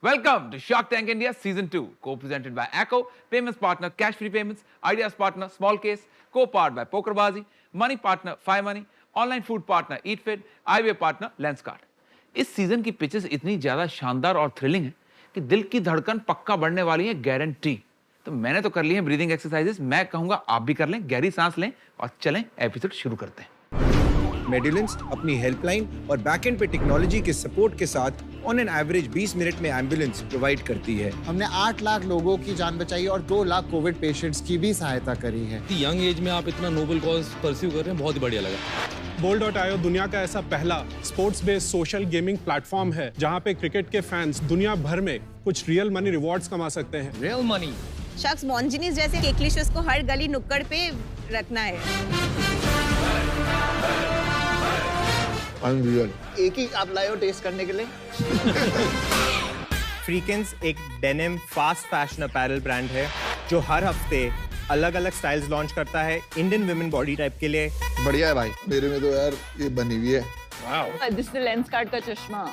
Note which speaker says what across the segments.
Speaker 1: Welcome to Shark Tank India Season 2, co-presented by ACO, payments partner Cash Free Payments, ideas partner Small Case, co-powered by Pokerbazi, money partner 5 Money, online food partner Eatfit, eyewear partner Lenskart. इस season की pitches इतनी ज्यादा शानदार और thrilling है कि दिल की धड़कन पक्का बढ़ने वाली है, गारंटी। तो मैंने तो कर ली है ब्रीदिंग एक्सरसाइजेस, मैं कहूंगा आप भी कर लें, गहरी सांस लें और चलें एपिसोड शुरू करते हैं।
Speaker 2: मेडिलिंस अपनी हेल्पलाइन और बैकएंड पे टेक्नोलॉजी के सपोर्ट के साथ ऑन एन एवरेज 20 मिनट में एम्बुलेंस प्रोवाइड करती है।
Speaker 3: हमने 8 लाख लोगों की जान बचाई और 2 लाख कोविड पेशेंट्स की भी सहायता करी है।
Speaker 4: यंग एज में आप इतना नोबल कॉज परस्यू कर रहे हैं, बहुत ही बढ़िया लगा।
Speaker 5: Bowl.io दुनिया का ऐसा पहला sports based social gaming platform है जहां पे क्रिकेट के फैंस दुनिया भर में कुछ रियल मनी रिवॉर्ड्स कमा सकते हैं।
Speaker 4: Real money.
Speaker 6: शख्स मॉन्जिनीस जैसे केकलिशस को हर गली नुक्कड़ पे रखना है।
Speaker 3: अनरियल। एक ही आप लाए हो टेस्ट करने के लिए।
Speaker 7: फ्रीकेंस एक denim fast fashion apparel brand है जो हर हफ्ते अलग अलग स्टाइल्स लॉन्च करता है इंडियन विमेन बॉडी टाइप के लिए।
Speaker 3: बढ़िया है भाई, मेरे में तो यार ये बनी हुई है।
Speaker 4: वाओ।
Speaker 6: दिस इज लेंसकार्ट का चश्मा।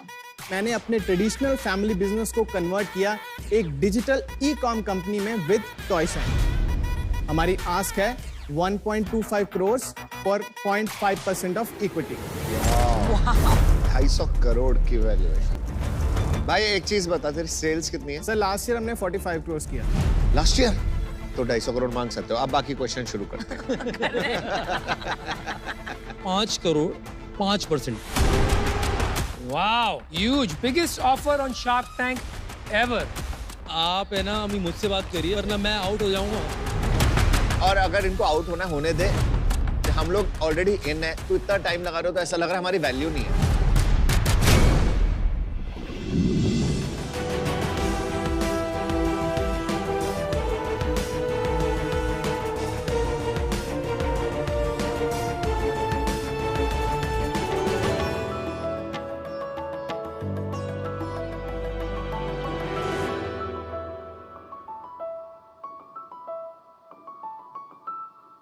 Speaker 3: मैंने अपने ट्रेडिशनल फैमिली बिजनेस को कन्वर्ट किया एक डिजिटल ई-कॉम कंपनी में विद टॉयसन। हमारी आस्क है 1.25 crore for 0.5% of equity.
Speaker 8: 250 crore की वैल्यूएशन। भाई एक चीज बता, तेरी सेल्स कितनी है?
Speaker 3: सर लास्ट ईयर हमने 45 करोड़ किया।
Speaker 8: लास्ट ईयर तो 250 करोड़ मांग सकते हो। अब बाकी क्वेश्चन शुरू करते हैं।
Speaker 4: 5 crore 5%। Wow, huge, biggest offer on shark tank ever. आप है ना अभी मुझसे बात करिए वरना मैं आउट हो जाऊंगा।
Speaker 8: और अगर इनको आउट होने दे, हम लोग ऑलरेडी इन है, तो इतना टाइम लगा रहे हो तो ऐसा लग रहा है हमारी वैल्यू नहीं है।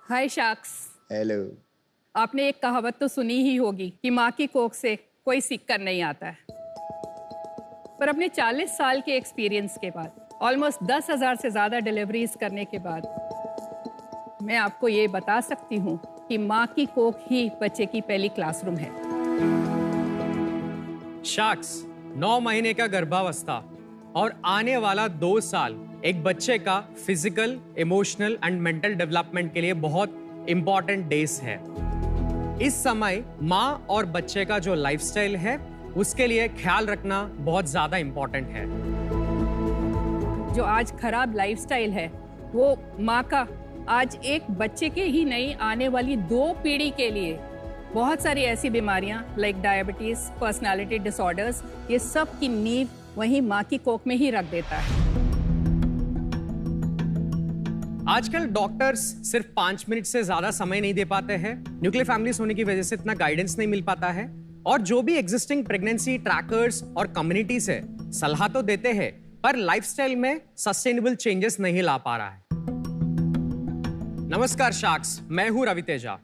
Speaker 9: हाय शार्क्स।
Speaker 8: हेलो।
Speaker 9: आपने एक कहावत तो सुनी ही होगी कि माँ की कोख से कोई सीख कर नहीं आता है। पर अपने 40 साल के एक्सपीरियंस के बाद, ऑलमोस्ट 10,000 से ज़्यादा डिलीवरीज करने के बाद, मैं आपको ये बता सकती हूँ कि माँ की कोख ही बच्चे की पहली क्लासरूम है।
Speaker 7: शार्क्स 9 महीने का गर्भावस्था और आने वाला 2 साल एक बच्चे का physical, emotional and mental development के लिए बहुत इंपॉर्टेंट डेज है। इस समय माँ और बच्चे का जो लाइफस्टाइल है उसके लिए ख्याल रखना बहुत ज्यादा इंपॉर्टेंट है।
Speaker 9: जो आज खराब लाइफस्टाइल है वो माँ का आज एक बच्चे के ही नहीं, आने वाली 2 पीढ़ी के लिए बहुत सारी ऐसी बीमारियां लाइक डायबिटीज, पर्सनालिटी डिसऑर्डर्स, ये सब की नींव वहीं माँ की कोख में ही रख देता है।
Speaker 7: आजकल डॉक्टर्स सिर्फ 5 मिनट से ज्यादा समय नहीं दे पाते हैं। न्यूक्लियर फैमिलीज होने की वजह से इतना गाइडेंस नहीं मिल पाता है। और जो भी एग्जिस्टिंग प्रेगनेंसी ट्रैकर्स और कम्युनिटीज है सलाह तो देते हैं, पर लाइफस्टाइल में सस्टेनेबल चेंजेस नहीं ला पा रहा है। नमस्कार शार्क्स, मैं हूं रवि तेजा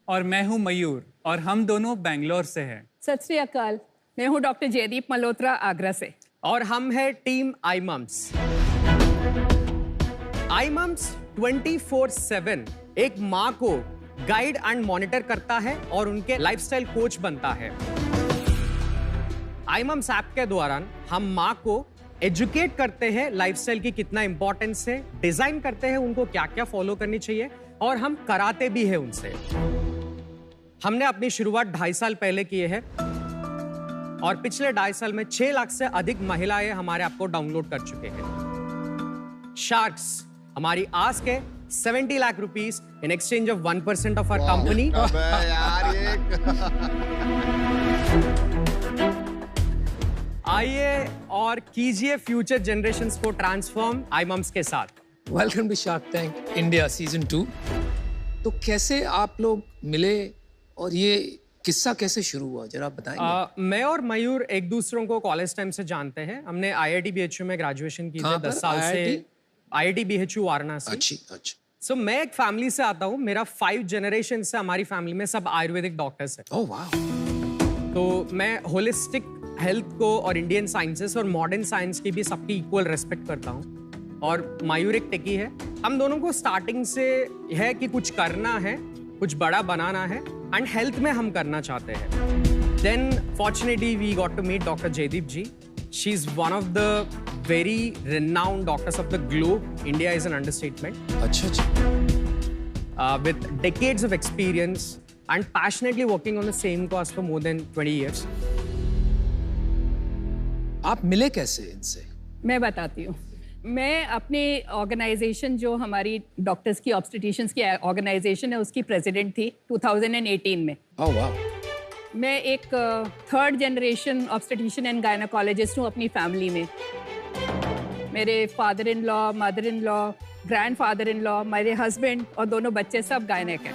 Speaker 10: और मैं हूं मयूर और हम दोनों बेंगलोर से हैं।
Speaker 9: सत श्री अकाल, मैं हूं डॉक्टर जयदीप मल्होत्रा आगरा से।
Speaker 7: और हम है टीम आईमम्स। आईमम्स 24/7 एक माँ को गाइड एंड मॉनिटर करता है और उनके लाइफस्टाइल कोच बनता है। आईमम्स ऐप के दौरान हम माँ को एजुकेट करते हैं लाइफस्टाइल की कितना इंपॉर्टेंस है, डिजाइन करते हैं उनको क्या क्या फॉलो करनी चाहिए और हम कराते भी हैं उनसे। हमने अपनी शुरुआत 2.5 साल पहले किए हैं और पिछले 2.5 साल में 6 लाख से अधिक महिलाएं हमारे ऐप को डाउनलोड कर चुके हैं। शार्क्स, हमारी आस्क है 70 lakh rupees in exchange of 1% of our company. आइए और कीजिए फ्यूचर जनरेशंस को ट्रांसफॉर्म आईमम्स के साथ।
Speaker 4: Welcome to shark Tank India season 2। तो कैसे आप लोग मिले और ये किस्सा कैसे शुरू हुआ, जरा बताएंगे?
Speaker 7: मैं और मयूर एक दूसरों को कॉलेज टाइम से जानते हैं। हमने IIT BHU में ग्रेजुएशन की थी 10 साल से। IIT BHU Varanasi.
Speaker 4: अच्छा।
Speaker 7: सो मैं एक फैमिली से आता हूँ। मेरा 5 जनरेशन से हमारी फैमिली में सब आयुर्वेदिक डॉक्टर्स हैं।
Speaker 4: ओह वाह।
Speaker 7: तो मैं होलिस्टिक हेल्थ को और इंडियन साइंसेस और मॉडर्न साइंस की भी सबकी इक्वल रेस्पेक्ट करता हूँ। और मयूर एक टेकी है। हम दोनों को स्टार्टिंग से है कि कुछ करना है, कुछ बड़ा बनाना है एंड हेल्थ में हम करना चाहते हैं। Then fortunately we got to meet doctor Jaideep ji. She is one of the very renowned doctors of the globe. India is an understatement. With decades of experience and passionately working on the same cause for more than 20 years.
Speaker 10: आप मिले कैसे इनसे?
Speaker 9: मैं बताती हूँ। मैं अपनी organisation जो हमारी डॉक्टर्स की ऑब्स्टेट्रिशियंस की ऑर्गेनाइजेशन है उसकी प्रेसिडेंट थी 2018 में।
Speaker 10: ओह वाह। मैं
Speaker 9: एक third generation obstetrician and gynaecologist हूँ अपनी फैमिली में। मेरे father in law, mother in law, grandfather in law, मेरे हस्बैंड और दोनों बच्चे सब गायनेक हैं।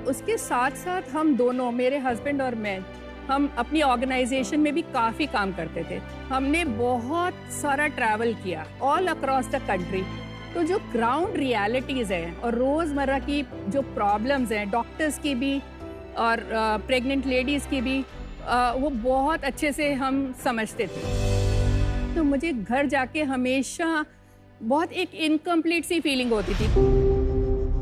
Speaker 9: उसके साथ साथ हम दोनों, मेरे हस्बैंड और मैं, हम अपनी ऑर्गेनाइजेशन में भी काफ़ी काम करते थे। हमने बहुत सारा ट्रैवल किया ऑल अक्रॉस द कंट्री। तो जो ग्राउंड रियलिटीज़ हैं और रोज़मर्रा की जो प्रॉब्लम्स हैं डॉक्टर्स की भी और प्रेग्नेंट लेडीज़ की भी, वो बहुत अच्छे से हम समझते थे। तो मुझे घर जाके हमेशा बहुत एक इनकम्प्लीट सी फीलिंग होती थी,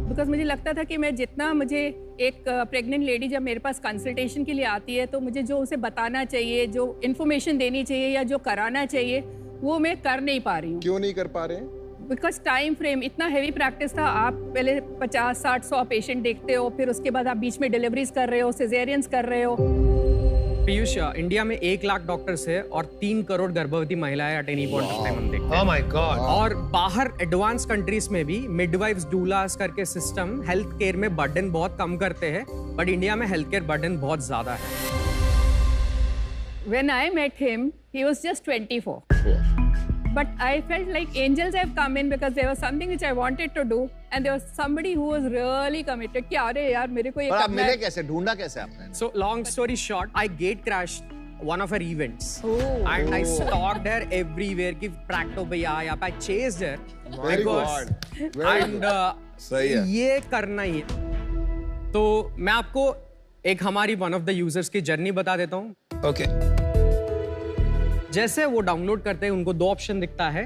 Speaker 9: बिकॉज मुझे लगता था कि मैं जितना, मुझे एक प्रेग्नेंट लेडी जब मेरे पास कंसल्टेशन के लिए आती है तो मुझे जो उसे बताना चाहिए, जो इन्फॉर्मेशन देनी चाहिए या जो कराना चाहिए, वो मैं कर नहीं पा रही हूँ।
Speaker 11: क्यों नहीं कर पा रहे हैं?
Speaker 9: बिकॉज टाइम फ्रेम इतना हैवी प्रैक्टिस था। आप पहले 50, 60, 100 पेशेंट देखते हो, फिर उसके बाद आप बीच में डिलीवरीज कर रहे हो, सिजेरियंस कर रहे हो।
Speaker 7: पीयूष, इंडिया में 1 लाख डॉक्टर्स है और 3 करोड़ गर्भवती महिलाएं at any point of time हम देखते हैं।
Speaker 10: Oh my God.
Speaker 7: और बाहर एडवांस कंट्रीज में भी मिडवाइफ्स, डूलास करके सिस्टम हेल्थ केयर में बर्डन बहुत कम करते हैं, बट इंडिया में हेल्थ केयर बर्डन बहुत ज्यादा है।
Speaker 9: When I met him, he was just 24. But I felt like angels have come in because there was something which I wanted to do and there was somebody who was really committed कि अरे यार मेरे को ये
Speaker 8: करना है।
Speaker 9: करना है।
Speaker 8: मिले कैसे, ढूंढा कैसे आपने?
Speaker 7: So long story short, I gate crashed one of her events and I stalked her everywhere कि प्रैक्टो भैया यहाँ पे I chased her
Speaker 11: Very
Speaker 7: because
Speaker 11: good. Very
Speaker 7: and
Speaker 11: सही है।
Speaker 7: ये करना ही है। तो मैं आपको एक हमारी one of the users की जर्नी बता देता हूँ।
Speaker 10: Okay.
Speaker 7: जैसे वो डाउनलोड करते हैं उनको 2 ऑप्शन दिखता है,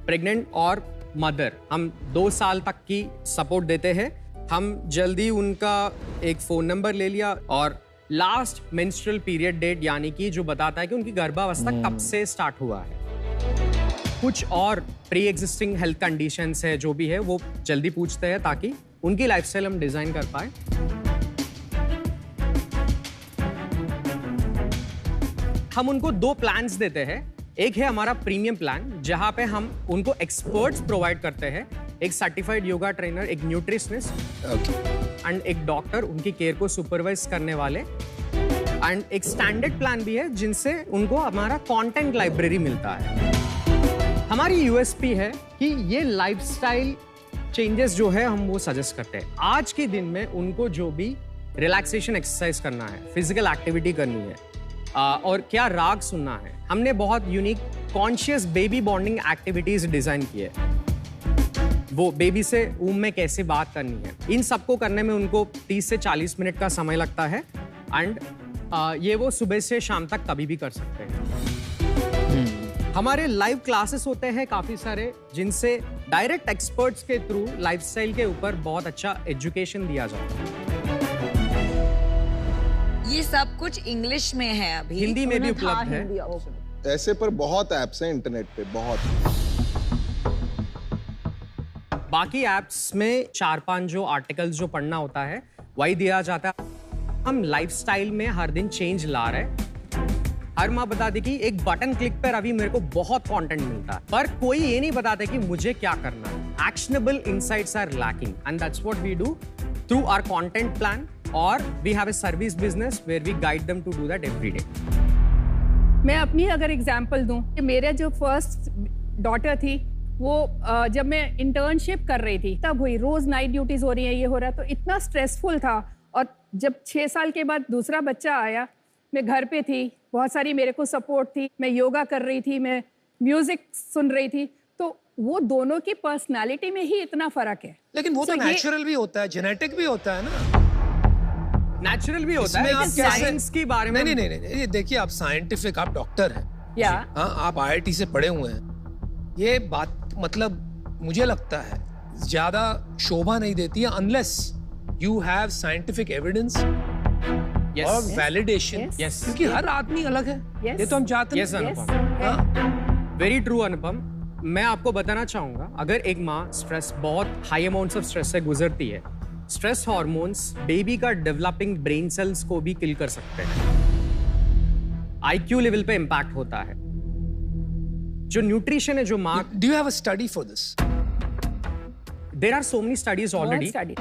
Speaker 7: प्रेग्नेंट और मदर। हम 2 साल तक की सपोर्ट देते हैं। हम जल्दी उनका एक फ़ोन नंबर ले लिया और लास्ट मेंस्ट्रुअल पीरियड डेट, यानी कि जो बताता है कि उनकी गर्भावस्था कब से स्टार्ट हुआ है। कुछ और प्री एग्जिस्टिंग हेल्थ कंडीशंस है, जो भी है वो जल्दी पूछते हैं ताकि उनकी लाइफस्टाइल हम डिजाइन कर पाए। हम उनको 2 प्लान्स देते हैं। एक है हमारा प्रीमियम प्लान, जहां पे हम उनको एक्सपर्ट्स प्रोवाइड करते हैं, एक सर्टिफाइड योगा ट्रेनर, एक न्यूट्रिशनिस्ट एंड एक डॉक्टर उनकी केयर को सुपरवाइज करने वाले, एंड एक स्टैंडर्ड प्लान भी है जिनसे उनको हमारा कंटेंट लाइब्रेरी मिलता है। हमारी यूएसपी है कि ये लाइफस्टाइल चेंजेस जो है हम वो सजेस्ट करते हैं। आज के दिन में उनको जो भी रिलैक्सेशन एक्सरसाइज करना है, फिजिकल एक्टिविटी करनी है और क्या राग सुनना है, हमने बहुत unique conscious baby bonding activities design की है। वो बेबी से ऊम में कैसे बात करनी है, इन सबको करने में उनको 30 से 40 मिनट का समय लगता है एंड ये वो सुबह से शाम तक कभी भी कर सकते हैं। हमारे लाइव क्लासेस होते हैं काफी सारे, जिनसे डायरेक्ट एक्सपर्ट्स के थ्रू लाइफस्टाइल के ऊपर बहुत अच्छा एजुकेशन दिया जाता है।
Speaker 6: ये सब कुछ इंग्लिश में है अभी,
Speaker 7: हिंदी में भी उपलब्ध है।
Speaker 11: ऐसे पर बहुत ऐप्स हैं इंटरनेट पे, बहुत।
Speaker 7: बाकी ऐप्स में 4-5 जो आर्टिकल्स जो पढ़ना होता है वही दिया जाता है। हम लाइफस्टाइल में हर दिन चेंज ला रहे हैं। हर माँ बता दी कि एक बटन क्लिक पर अभी मेरे को बहुत कंटेंट मिलता है, पर कोई ये नहीं बताता कि मुझे क्या करना है। Actionable insights are lacking and that's what we do through our content plan, और we have a service business where we guide them to do that every day.
Speaker 9: मैं अपनी अगर एग्जांपल दूं कि मेरा जो फर्स्ट डॉटर थी वो जब मैं इंटर्नशिप कर रही थी तब हुई। रोज नाइट ड्यूटीज हो रही है, ये हो रहा है, तो इतना स्ट्रेसफुल था। और जब 6 साल के बाद दूसरा बच्चा आया, मैं घर पे थी, बहुत सारी मेरे को सपोर्ट थी, मैं योगा कर रही थी, मैं म्यूजिक सुन रही थी, तो वो दोनों की पर्सनालिटी में ही इतना फर्क है।
Speaker 10: लेकिन वो तो नेचुरल भी होता है, जेनेटिक भी होता है ना।
Speaker 7: नेचुरल भी होता है,
Speaker 4: इसमें आप कैसे
Speaker 7: साइंस के बारे में
Speaker 4: नहीं नहीं नहीं नहीं, ये देखिए आप साइंटिफिक, आप डॉक्टर हैं,
Speaker 9: या
Speaker 4: हाँ आप IIT से पढ़े हुए हैं, ये बात मतलब मुझे लगता है ज्यादा शोभा नहीं देती है unless you have scientific evidence और वैलिडेशन, क्योंकि हर आदमी अलग है, ये तो हम चाहते हैं।
Speaker 7: वेरी ट्रू अनुपम। मैं आपको बताना चाहूंगा, अगर एक माँ स्ट्रेस, बहुत हाई अमाउंट्स ऑफ स्ट्रेस से गुजरती है, स्ट्रेस हार्मोन्स बेबी का डेवलपिंग ब्रेन सेल्स को भी किल कर सकते हैं, IQ लेवल पे इंपैक्ट होता है। जो न्यूट्रिशन है, जो माँ,
Speaker 4: do you have a study for this?
Speaker 7: There are so many studies already.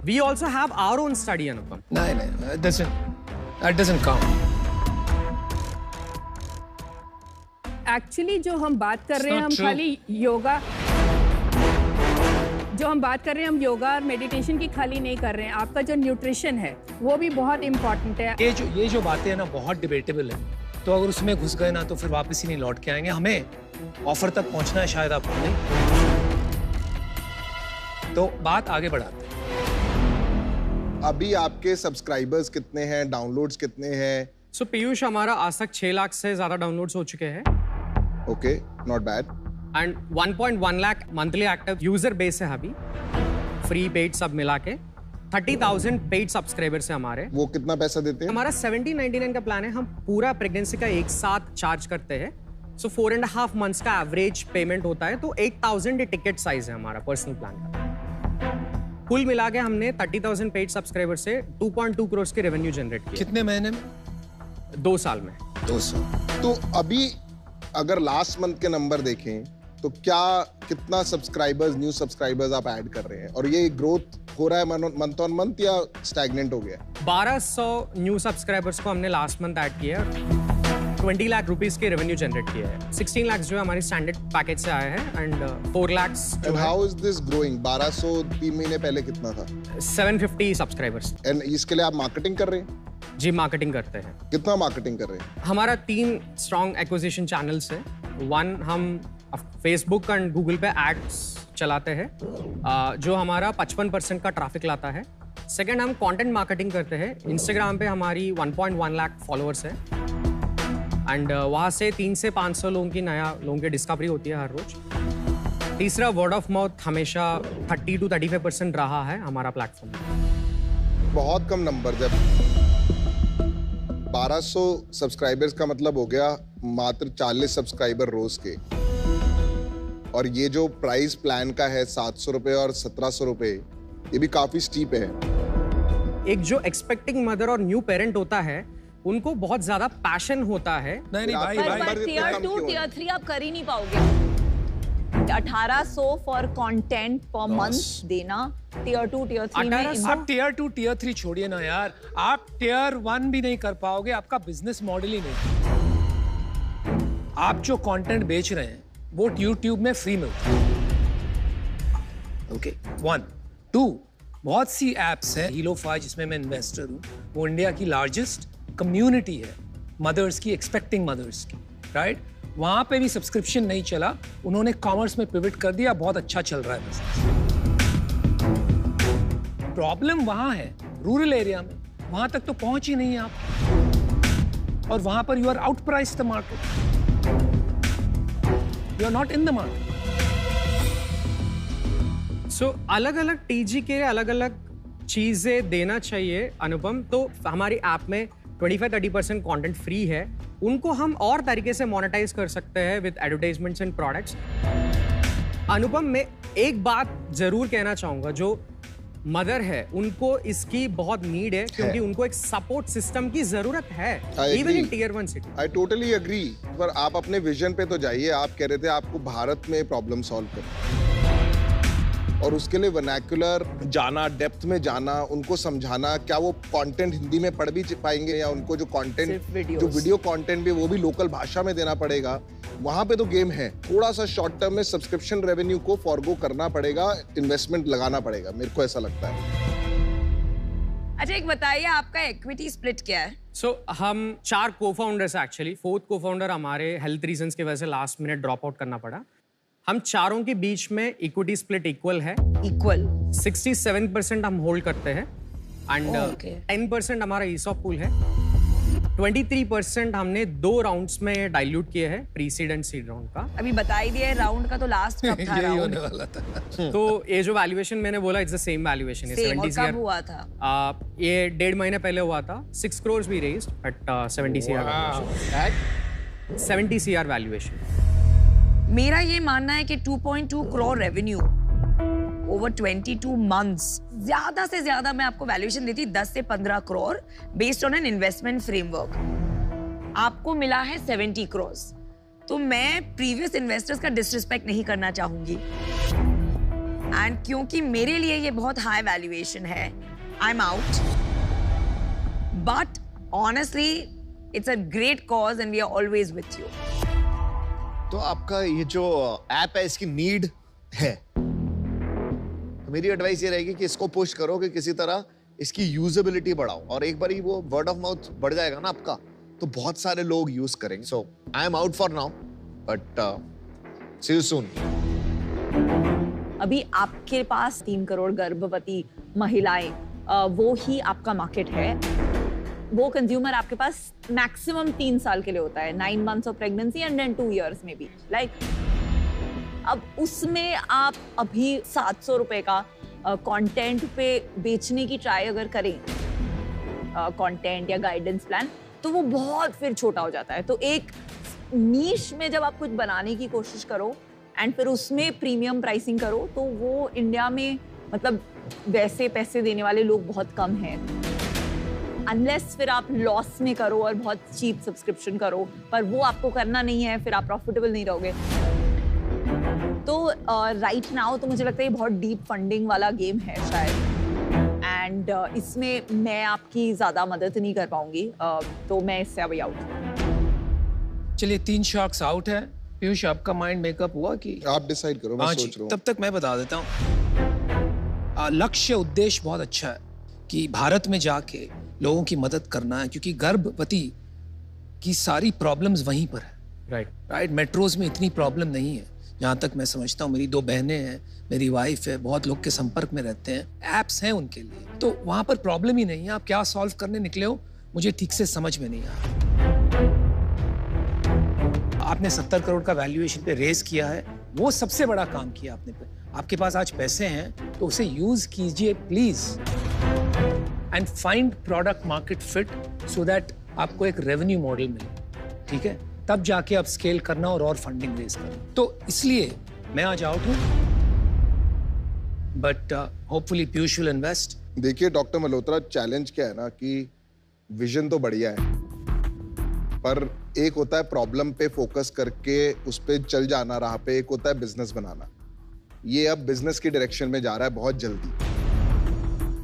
Speaker 7: We also have our own study Anupam.
Speaker 4: नहीं नहीं, that doesn't count.
Speaker 9: एक्चुअली जो हम बात कर रहे हैं, हम
Speaker 4: not true.
Speaker 9: खाली योगा, जो हम बात कर रहे हैं, हम योगा और मेडिटेशन की खाली नहीं कर रहे हैं। आपका जो न्यूट्रिशन है वो भी बहुत इंपॉर्टेंट है।
Speaker 4: ये जो बातें हैं ना बहुत डिबेटेबल है, तो अगर उसमें घुस गए ना तो फिर वापस ही नहीं लौट के आएंगे। हमें ऑफर तक पहुंचना है, शायद आपको नहीं, तो बात आगे बढ़ाते हैं।
Speaker 11: अभी आपके सब्सक्राइबर्स कितने हैं, डाउनलोड्स कितने हैं?
Speaker 7: सो पीयूष, हमारा आज तक 6 लाख से ज्यादा डाउनलोड्स हो चुके हैं।
Speaker 11: Okay, not bad.
Speaker 7: And 1.1 lakh monthly active user base है अभी, फ्री पेड सब मिला के। 30,000 पेड सब्सक्राइबर्स है हमारे।
Speaker 11: वो कितना पैसा देते हैं?
Speaker 7: हमारा 1799 का प्लान है। हम पूरा प्रेगनेंसी का एक साथ चार्ज करते हैं। सो 4.5 मंथ्स का एवरेज पेमेंट होता है, तो 8,000 टिकट साइज है हमारा पर्सनल प्लान का। कुल मिला के हमने 30,000 पेड सब्सक्राइबर से 2.2 करोड़ के रेवेन्यू जनरेट किया।
Speaker 4: कितने महीने में?
Speaker 7: 2 साल में।
Speaker 4: 2 साल।
Speaker 11: तो अभी अगर लास्ट मंथ के नंबर देखें तो कितना सब्सक्राइबर्स, न्यू सब्सक्राइबर्स आप ऐड कर रहे हैं, और ये ग्रोथ हो रहा है मंथ ऑन मंथ या स्टैग्नेंट हो गया?
Speaker 7: 1200 न्यू सब्सक्राइबर्स को हमने लास्ट मंथ ऐड किया है। 20 लाख रुपीस के रेवेन्यू जनरेट किया है। 16 लाख जो है हमारी स्टैंडर्ड पैकेज से आए हैं, and 4 lakh.
Speaker 11: And how is this growing? 1200 3 महीने पहले कितना था?
Speaker 7: 750 सब्सक्राइबर्स।
Speaker 11: एंड इसके लिए आप मार्केटिंग कर रहे हैं?
Speaker 7: जी, मार्केटिंग करते हैं।
Speaker 11: कितना मार्केटिंग कर रहे हैं?
Speaker 7: हमारा 3 स्ट्रॉन्ग एक्विजिशन चैनल्स है। 1, हम फेसबुक एंड गूगल पे एड्स चलाते हैं, जो हमारा 55% का ट्रैफिक लाता है। सेकंड, हम कंटेंट मार्केटिंग करते हैं। इंस्टाग्राम पे हमारी 1.1 लाख फॉलोअर्स है, एंड वहाँ से 300 से 500 लोगों की डिस्कवरी होती है हर रोज। तीसरा, वर्ड ऑफ माउथ हमेशा 30 to 35% रहा है हमारा प्लेटफॉर्म।
Speaker 11: बहुत कम नंबर है। 1200 सब्सक्राइबर्स का मतलब हो गया मात्र 40 सब्सक्राइबर रोज के, और ये जो प्राइस प्लान का है 700 रुपए और 1700 रुपए, ये भी काफी स्टीप है।
Speaker 7: एक जो एक्सपेक्टिंग मदर और न्यू पेरेंट होता है, उनको बहुत ज्यादा पैशन होता है।
Speaker 4: नहीं भाई,
Speaker 6: टियर 2 टियर 3 आप कर ही नहीं पाओगे। 1800 फॉर कंटेंट पर मंथ देना, टियर 2 टियर 3 में।
Speaker 4: आप टियर 2 टियर 3 छोड़िए ना यार, आप टियर 1 भी नहीं कर पाओगे। आपका बिजनेस मॉडल ही नहीं। आप जो कंटेंट बेच रहे हैं वो YouTube में फ्री मिलता है। ओके, 1 2, बहुत सी एप्स हैं, हीलोफाई जिसमें मैं इन्वेस्टर हूँ, वो इंडिया की लार्जेस्ट कम्युनिटी है मदर्स की, एक्सपेक्टिंग मदर्स की, राइट? वहां पे भी सब्सक्रिप्शन नहीं चला, उन्होंने कॉमर्स में पिवट कर दिया, बहुत अच्छा चल रहा है बिजनेस। प्रॉब्लम वहां है रूरल एरिया में, वहां तक तो पहुंच ही नहीं है आप, और वहां पर you are out price the market, you are not in the market.
Speaker 7: So अलग अलग टीजी के अलग अलग चीजें देना चाहिए अनुपम। तो हमारी ऐप में 25-30% कंटेंट फ्री है, उनको हम और तरीके से मोनेटाइज कर सकते हैं विद एडवर्टाइजमेंट्स एंड प्रोडक्ट्स। अनुपम, मैं एक बात जरूर कहना चाहूंगा, जो मदर है उनको इसकी बहुत नीड है, क्योंकि उनको एक सपोर्ट सिस्टम की जरूरत है, even in tier 1 city.
Speaker 11: I totally agree, पर आप अपने विजन पे तो जाइए। आप कह रहे थे आपको भारत में प्रॉब्लम सॉल्व करना, और उसके लिए वर्नाक्युलर जाना, डेप्थ में जाना, उनको समझाना। क्या वो कंटेंट हिंदी में पढ़ भी पाएंगे, या उनको जो कंटेंट, जो वीडियो कंटेंट भी, वो भी लोकल भाषा में देना पड़ेगा? वहां पे तो गेम है। थोड़ा सा शॉर्ट टर्म में सब्सक्रिप्शन रेवेन्यू को फॉरगो करना पड़ेगा, इन्वेस्टमेंट लगाना पड़ेगा, मेरे को ऐसा लगता है।
Speaker 6: अच्छा, एक बताइए, आपका इक्विटी स्प्लिट क्या है?
Speaker 7: हम 4 को-फाउंडर्स एक्चुअली। 4th को-फाउंडर हमारे हेल्थ रीजंस की वजह से लास्ट मिनट ड्रॉप आउट करना पड़ा। हम चारों के बीच में इक्विटी स्प्लिट इक्वल है।
Speaker 6: इक्वल
Speaker 7: 67% हम होल्ड करते हैं, एंड 10% हमारा ESOP पूल है। 23% हमने 2 राउंड्स में डाइल्यूट किए हैं, pre seed and seed round का।
Speaker 6: अभी बता ही दिया है राउंड का, तो लास्ट कब था
Speaker 10: यही
Speaker 6: राउंड?
Speaker 10: होने वाला था।
Speaker 7: तो ये जो वैल्यूएशन मैंने बोला, इट्स द सेम वैल्यूएशन है।
Speaker 6: Same, और
Speaker 7: 70
Speaker 6: कब हुआ था?
Speaker 7: ये 1.5 महीने पहले हुआ था। 6 crores we raised at 70 CR valuation। 70 CR valuation।
Speaker 6: मेरा ये मानना है कि 2.2 crore रेवेन्यू ओवर 22 मंथ्स, ज्यादा से ज्यादा मैं आपको वैल्यूएशन देती 10 से 15 crore based on an investment framework. आपको मिला है 70 crores। तो मैं प्रीवियस इन्वेस्टर्स का डिसरिस्पेक्ट नहीं करना चाहूंगी, एंड क्योंकि मेरे लिए ये बहुत हाई वैल्यूएशन है, I am out. But honestly it's a great cause and we are always with you.
Speaker 8: तो आपका ये जो ऐप है, इसकी नीड है, तो मेरी एडवाइस ये रहेगी कि इसको पुश करो कि किसी तरह इसकी यूजेबिलिटी बढ़ाओ, और एक बार ही वो वर्ड ऑफ माउथ बढ़ जाएगा ना आपका, तो बहुत सारे लोग यूज करेंगे। So I am out for now, but see you soon.
Speaker 6: अभी आपके पास 3 करोड़ गर्भवती महिलाएं, वो ही आपका मार्केट है। वो कंज्यूमर आपके पास मैक्सिमम 3 साल के लिए होता है, 9 months of pregnancy and then 2 years में भी, लाइक अब उसमें आप अभी 700 रुपए का कंटेंट पे बेचने की ट्राई अगर करें, कंटेंट या गाइडेंस प्लान, तो वो बहुत फिर छोटा हो जाता है। तो एक नीश में जब आप कुछ बनाने की कोशिश करो एंड फिर उसमें प्रीमियम प्राइसिंग करो, तो वो इंडिया में मतलब वैसे पैसे देने वाले लोग बहुत कम हैं, अनलेस फिर आप लॉस में करो और बहुत चीप सब्सक्रिप्शन करो, पर वो आपको करना नहीं है, फिर आप प्रॉफिटेबल नहीं रहोगे। तो राइट नाउ तो मुझे लगता है ये बहुत डीप फंडिंग वाला गेम है शायद, एंड इसमें मैं आपकी ज़्यादा मदद नहीं कर पाऊंगी, तो मैं इससे अभी आउट।
Speaker 10: चलिए 3 शार्क्स आउट है। पीयूष, आपका माइंड मेकअप हुआ कि
Speaker 11: आप डिसाइड करो, मैं सोच रहा हूँ।
Speaker 10: तब तक मैं बता देता हूँ। लक्ष्य उद्देश्य बहुत अच्छा है कि भारत में जाके लोगों की मदद करना है, क्योंकि गर्भवती की सारी प्रॉब्लम्स वहीं पर है। राइट, मेट्रोज में इतनी प्रॉब्लम नहीं है जहाँ तक मैं समझता हूँ। मेरी 2 बहनें हैं, मेरी वाइफ है, बहुत लोग के संपर्क में रहते हैं, एप्स हैं उनके लिए, तो वहाँ पर प्रॉब्लम ही नहीं है। आप क्या सॉल्व करने निकले हो मुझे ठीक से समझ में नहीं आया। आपने 70 करोड़ का वैल्यूएशन पे रेज किया है, वो सबसे बड़ा काम किया आपने। आपके पास आज पैसे हैं तो उसे यूज कीजिए please, and find product market fit so that आपको एक रेवेन्यू मॉडल मिले, ठीक है? तब जाके आप स्केल करना और फंडिंग रेज करना। तो इसलिए मैं आज आउट हूं, but hopefully Piyush will invest.
Speaker 11: देखिए डॉक्टर मल्होत्रा, चैलेंज क्या है ना कि विजन तो बढ़िया है, पर एक होता है प्रॉब्लम पे फोकस करके उस पे चल जाना राह पे, एक होता है बिजनेस बनाना। ये अब बिजनेस की डायरेक्शन में जा रहा है बहुत जल्दी।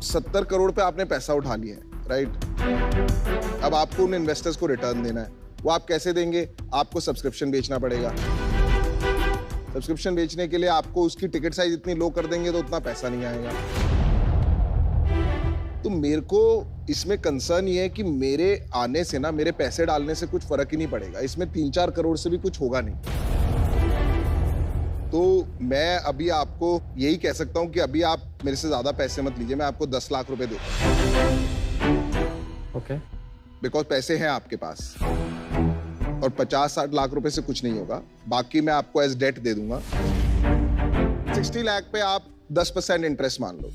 Speaker 11: 70 करोड़ पे आपने पैसा उठा लिया है, राइट? अब आपको उन इन्वेस्टर्स को रिटर्न देना है। वो आप कैसे देंगे? आपको सब्सक्रिप्शन बेचना पड़ेगा। सब्सक्रिप्शन बेचने के लिए आपको उसकी टिकट साइज इतनी लो कर देंगे तो उतना पैसा नहीं आएगा। तो मेरे को इसमें कंसर्न ये है कि मेरे आने से ना, मेरे पैसे डालने से कुछ फर्क ही नहीं पड़ेगा। इसमें 3-4 करोड़ से भी कुछ होगा नहीं। तो मैं अभी आपको यही कह सकता हूं कि अभी आप मेरे से ज्यादा पैसे मत लीजिए। मैं आपको 10 लाख रुपए देता हूं।
Speaker 7: ओके।
Speaker 11: बिकॉज पैसे हैं आपके पास, और 50-60 लाख रुपए से कुछ नहीं होगा। बाकी मैं आपको एज डेट दे दूंगा। 60 लाख पे आप 10% इंटरेस्ट मान लो।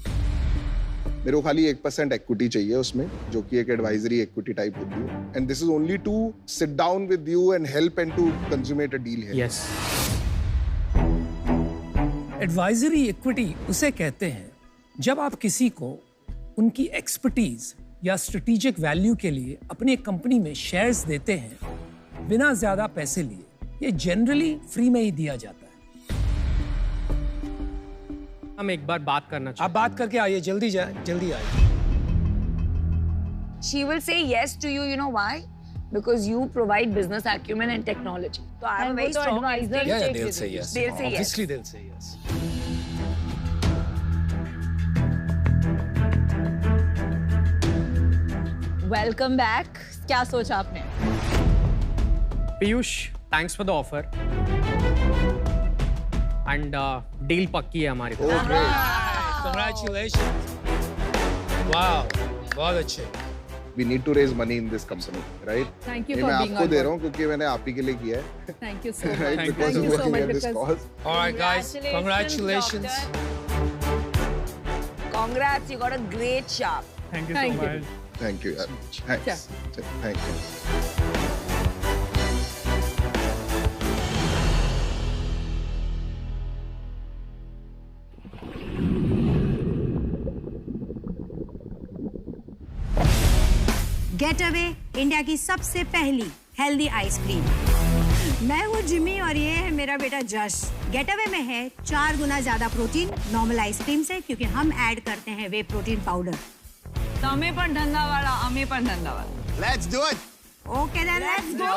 Speaker 11: मेरे को खाली 1% इक्विटी चाहिए उसमें, जो कि एक एडवाइजरी इक्विटी टाइप होती है। And this is only to sit down with you and help and to consummate a deal here.
Speaker 7: Yes.
Speaker 10: Advisory equity उसे कहते हैं जब आप किसी को उनकी एक्सपर्टीज या स्ट्रेटेजिक वैल्यू के लिए अपनी कंपनी में शेयर्स देते हैं बिना ज्यादा पैसे लिए। ये जनरली फ्री में ही दिया जाता है।
Speaker 7: हम एक बार बात करना चाहते हैं।
Speaker 10: आप बात करके आइए, जल्दी जाए, जल्दी आइए।
Speaker 6: She will say yes to you, you know why? Because you provide business acumen and technology. So I am a very strong advisor.
Speaker 10: Yeah, they'll say yes.
Speaker 6: They'll say yes.
Speaker 10: Obviously, they'll say yes.
Speaker 6: Welcome back. क्या सोचा आपने?
Speaker 7: Piyush, thanks for the offer, and deal पक्की है हमारी।
Speaker 10: Congratulations. Wow. बहुत अच्छे।
Speaker 11: We need to raise money in this company, right?
Speaker 9: Thank you
Speaker 11: ये
Speaker 9: for
Speaker 11: मैं
Speaker 9: being
Speaker 11: आपको
Speaker 9: on
Speaker 11: दे
Speaker 9: board.
Speaker 11: रहा हूँ क्योंकि मैंने आप ही के लिए किया है।
Speaker 9: Thank you so much.
Speaker 11: Right?
Speaker 9: Thank
Speaker 11: Because
Speaker 9: you
Speaker 11: you're
Speaker 9: so
Speaker 11: working
Speaker 9: much
Speaker 11: at this
Speaker 9: because
Speaker 11: cause.
Speaker 10: All right, guys, congratulations.
Speaker 6: Congrats, you got a great shark.
Speaker 3: Thank you
Speaker 9: Thank
Speaker 3: so
Speaker 9: you.
Speaker 3: much.
Speaker 11: Thank you. Thanks. Thank you.
Speaker 12: Getaway India की सबसे पहली healthy ice cream. मैं हूँ Jimmy और ये है मेरा बेटा जश। गेटअवे में है 4 गुना ज्यादा प्रोटीन नॉर्मल आइसक्रीम से, क्योंकि हम ऐड करते हैं वे प्रोटीन पाउडर।
Speaker 6: તમે પણ ધંધાવાળા, અમે પણ ધંધાવાળા.
Speaker 8: Let's do it.
Speaker 12: Okay then let's go.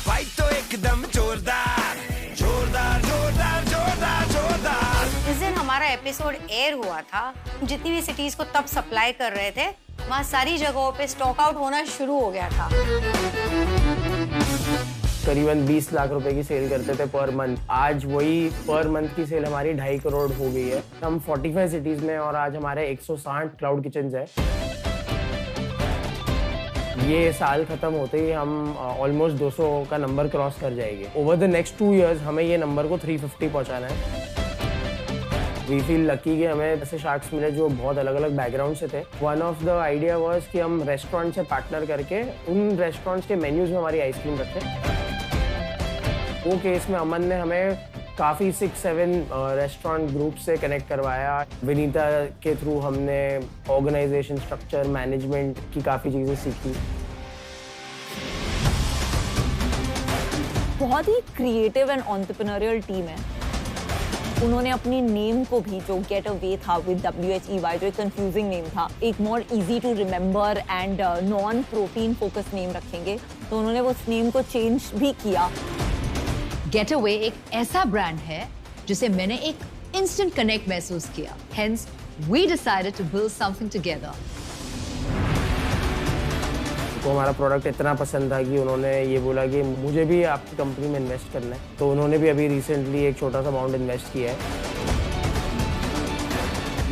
Speaker 13: Fight तो एकदम जोरदार जोरदार जोरदार जोरदार जोरदार।
Speaker 12: जिस दिन हमारा एपिसोड एयर हुआ था, जितनी भी सिटीज को तब सप्लाई कर रहे थे, वहाँ सारी जगहों पे स्टॉक आउट होना शुरू हो गया था।
Speaker 14: करीबन 20 लाख रुपए की सेल करते थे पर मंथ। आज वही पर मंथ की सेल हमारी 2.5 करोड़ हो गई है। हम 45 सिटीज में और आज हमारे 160 क्लाउड किचन्स है। ये साल खत्म होते ही हम ऑलमोस्ट 200 का नंबर क्रॉस कर जाएंगे। ओवर द नेक्स्ट 2 इयर्स हमें ये नंबर को 350 पहुंचाना है। वी फील लकी कि हमें ऐसे शार्क्स मिले जो बहुत अलग अलग बैकग्राउंड से थे। One of the idea was कि हम रेस्टोरेंट से पार्टनर करके उन रेस्टोरेंट्स के मेन्यूज में हमारी आइसक्रीम रखें। वो केस में अमन ने हमें काफ़ी 6-7 रेस्टोरेंट ग्रुप से कनेक्ट करवाया। विनीता के थ्रू हमने ऑर्गेनाइजेशन स्ट्रक्चर मैनेजमेंट की काफ़ी चीज़ें सीखी।
Speaker 6: बहुत ही क्रिएटिव एंड एंटरप्रेन्योरियल टीम है। उन्होंने अपनी नेम को भी, जो गेट अवे था विद WHEY, जो एक कंफ्यूजिंग नेम था, एक more easy to remember and non protein focus name रखेंगे, तो उन्होंने उस नेम को चेंज भी किया।
Speaker 15: गेटअवे एक ऐसा ब्रांड है जिसे मैंने एक इंस्टेंट कनेक्ट महसूस किया। Hence, we decided to build something together.
Speaker 14: तो हमारा प्रोडक्ट इतना पसंद था कि उन्होंने ये बोला कि मुझे भी आपकी कंपनी में इन्वेस्ट करना है। तो उन्होंने भी अभी रिसेंटली एक छोटा सा अमाउंट इन्वेस्ट किया है।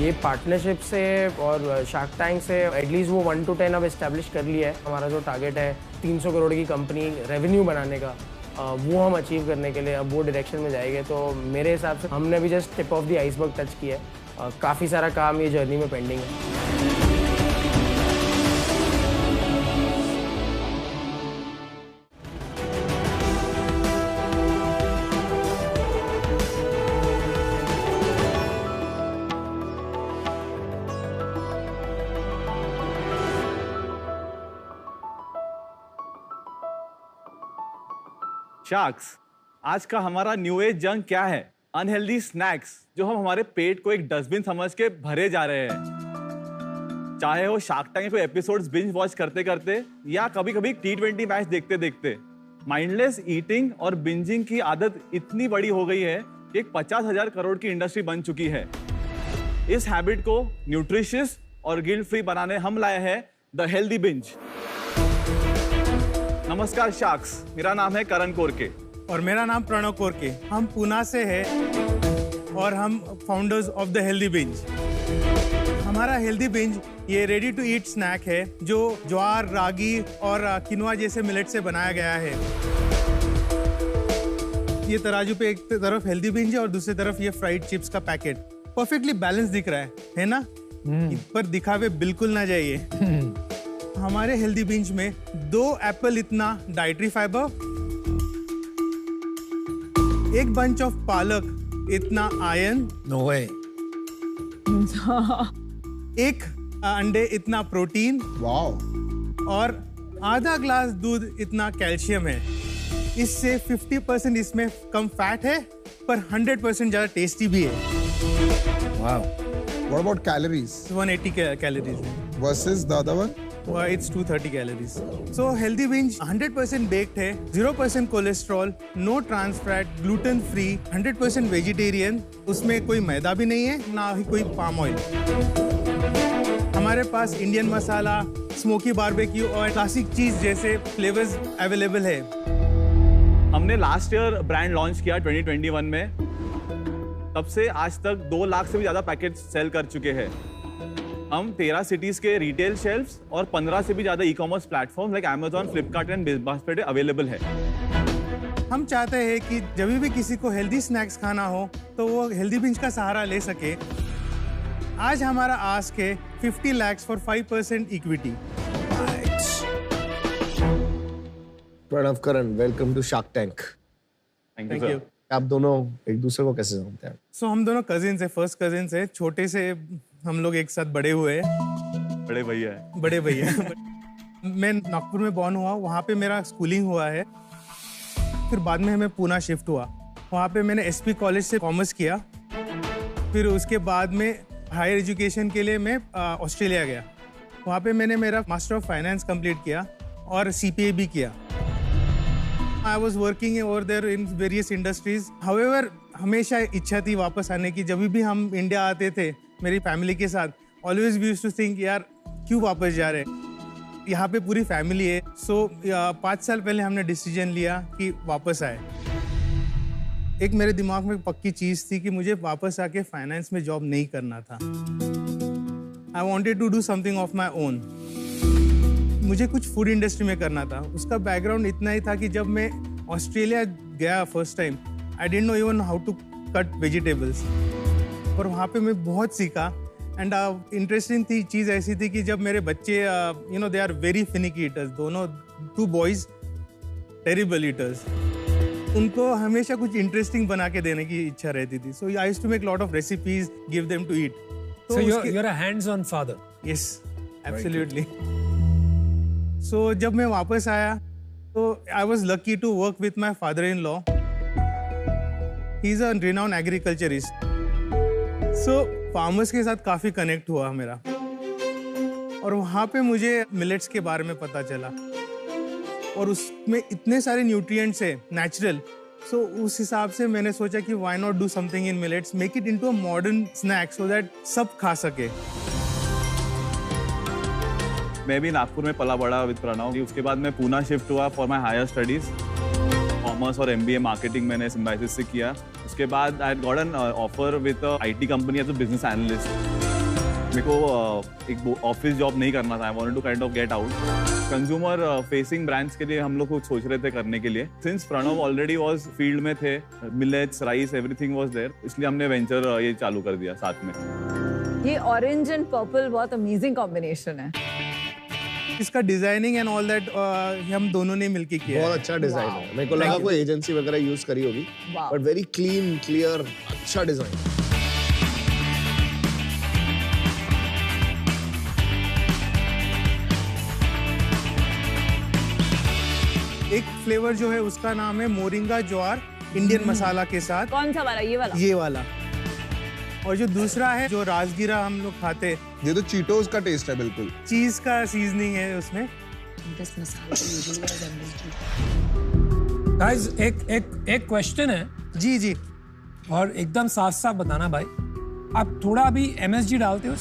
Speaker 14: ये पार्टनरशिप से और शार्क टैंक से एटलीस्ट वो 1 to 10 अब इस्टेब्लिश कर लिया है। हमारा जो टारगेट है 300 करोड़ की कंपनी रेवेन्यू बनाने का, वो हम अचीव करने के लिए अब वो डायरेक्शन में जाएंगे। तो मेरे हिसाब से हमने भी just tip of the iceberg touch किया है। काफ़ी सारा काम ये जर्नी में पेंडिंग है।
Speaker 16: शार्क्स, आज का हमारा न्यू एज जंक क्या है? अनहेल्दी स्नैक्स जो हम हमारे पेट को एक डस्टबिन समझ के भरे जा रहे हैं। चाहे वो शार्क टैंक के एपिसोड्स बिंज वॉच करते करते या कभी कभी T20 मैच देखते देखते। माइंडलेस ईटिंग और बिंजिंग की आदत इतनी बड़ी हो गई है कि एक 50,000 करोड़ की इंडस्ट्री बन चुकी है। इस हैबिट को न्यूट्रिशियस और गिल्ट फ्री बनाने हम लाए हैं द हेल्दी बिंज। नमस्कार शार्क्स, मेरा नाम है करण कोरके
Speaker 17: और मेरा नाम प्रणव कोरके। हम पुणे से हैं और हम founders of the healthy binge. हमारा हेल्दी बिंज ये रेडी टू ईट स्नैक है जो ज्वार, रागी और किनवा जैसे मिलेट से बनाया गया है। ये तराजू पे एक तरफ हेल्दी बिंज है और दूसरी तरफ ये फ्राइड चिप्स का पैकेट। परफेक्टली बैलेंस दिख रहा है ना? पर दिखावे बिल्कुल ना जाइए। हमारे हेल्दी बिंज में 2 एप्पल इतना डाइटरी फाइबर, 1 बंच ऑफ पालक इतना आयरन,
Speaker 10: नो वे,
Speaker 17: 1 अंडे इतना प्रोटीन,
Speaker 11: वाओ,
Speaker 17: और आधा ग्लास दूध इतना कैल्शियम है। इससे 50% इसमें कम फैट है पर 100% ज्यादा टेस्टी भी है।
Speaker 11: Wow. What about calories?
Speaker 17: 180 calories
Speaker 11: versus the other one?
Speaker 17: It's 230 calories. So healthy binge 100% baked है, 0% cholesterol, no trans fat, gluten free, 100% vegetarian. उसमें कोई मैदा भी नहीं है, ना ही कोई पाम ऑयल। हमारे पास इंडियन मसाला, स्मोकी बारबेक्यू और क्लासिक चीज जैसे फ्लेवर्स अवेलेबल है।
Speaker 16: हमने लास्ट ईयर ब्रांड लॉन्च किया 2021 में। तब से आज तक 2 लाख से भी ज्यादा पैकेट सेल कर चुके हैं। हम 13 सिटीज के रिटेल शेल्फ्स और 15 से भी ज्यादा e commerce platform like Amazon, Flipkart and BigBasket पे अवेलेबल है।
Speaker 17: हम चाहते हैं कि जब भी किसी को हेल्दी स्नैक्स खाना हो तो वो हेल्दी बिंज का सहारा ले सके। आज हमारा आस्क है 50 lakhs for 5% equity.
Speaker 8: Pranav, Karan, welcome to shark tank.
Speaker 17: Thank you.
Speaker 8: आप दोनों एक दूसरे को कैसे जानते हैं?
Speaker 17: सो हम दोनों कजिन्स है, फर्स्ट कजिन्स है। छोटे से हम लोग एक साथ बड़े हुए हैं।
Speaker 16: बड़े भैया है।
Speaker 17: बड़े भैया। मैं नागपुर में बॉर्न हुआ, वहाँ पे मेरा स्कूलिंग हुआ है। फिर बाद में मैं पूना शिफ्ट हुआ, वहाँ पे मैंने SP कॉलेज से कॉमर्स किया। फिर उसके बाद में हायर एजुकेशन के लिए मैं ऑस्ट्रेलिया गया। वहाँ पे मैंने मेरा मास्टर ऑफ फाइनेंस कंप्लीट किया और CPA भी किया। I was working over there in various industries. However, हमेशा इच्छा थी वापस आने की। जब भी हम इंडिया आते थे मेरी फैमिली के साथ, always we used to think यार क्यों वापस जा रहे हैं, यहाँ पे पूरी फैमिली है। सो 5 साल पहले हमने डिसीजन लिया कि वापस आए। एक मेरे दिमाग में पक्की चीज़ थी कि मुझे वापस आके फाइनेंस में जॉब नहीं करना था। I wanted to do something of my own. मुझे कुछ फूड इंडस्ट्री में करना था। उसका बैकग्राउंड इतना ही था कि जब मैं ऑस्ट्रेलिया गया first time, I didn't know even how to cut vegetables, और वहाँ पे मैं बहुत सीखा। एंड इंटरेस्टिंग थी चीज़ ऐसी थी कि जब मेरे बच्चे you know they are very finicky eaters, दोनों 2 बॉयज टेरिबल ईटर्स, उनको हमेशा कुछ इंटरेस्टिंग बना के देने की इच्छा रहती थी। So I used to make lot of recipes, give them to eat.
Speaker 10: So you're a hands-on father.
Speaker 17: Yes, absolutely. So जब मैं वापस आया तो I was lucky to work with my father-in-law. He's a renowned agriculturist. So farmers के साथ काफी connect हुआ मेरा, और वहाँ पे मुझे मिलेट्स के बारे में पता चला, और उसमें इतने सारे न्यूट्रिएंट्स है नेचुरल। सो उस हिसाब से मैंने सोचा कि why not do something in millets, make it into a modern snack so that सब खा सके।
Speaker 16: मैं भी नागपुर में पला बड़ा विद प्रणव। उसके बाद मैं पूना शिफ्ट हुआ for my higher studies. Commerce और MBA मार्केटिंग मैंने सिम्बायोसिस से किया। उसके बाद I got an offer with IT company as a business analyst. मेरे को एक ऑफिस जॉब नहीं करना था। I wanted to kind of get out. Consumer facing brands के लिए हम लोग कुछ सोच रहे थे करने के लिए। Since Pranav already was field में थे, millets, rice, everything was there, इसलिए हमने वेंचर ये चालू कर दिया साथ में।
Speaker 6: ये ऑरेंज एंड पर्पल बहुत अमेजिंग कॉम्बिनेशन है।
Speaker 17: इसका डिजाइनिंग एंड ऑल दैट हम दोनों ने मिलके किया।
Speaker 8: बहुत अच्छा डिजाइन है। मेरे को लगा कोई एजेंसी वगैरह यूज करी होगी, बट वेरी क्लीन, क्लियर, अच्छा डिजाइन।
Speaker 17: एक फ्लेवर जो है उसका नाम है मोरिंगा ज्वार इंडियन मसाला के साथ।
Speaker 6: कौन सा वाला? ये वाला?
Speaker 17: ये वाला। और जो दूसरा है जो राजगीरा हम लोग खाते,
Speaker 11: ये तो चीटोस का टेस्ट है बिल्कुल।
Speaker 17: चीज का सीजनिंग है उसमें।
Speaker 10: गाइस एक क्वेश्चन है।
Speaker 17: जी जी।
Speaker 10: और एकदम साफ साफ बताना भाई, आप थोड़ा अभी MSG डालते हो?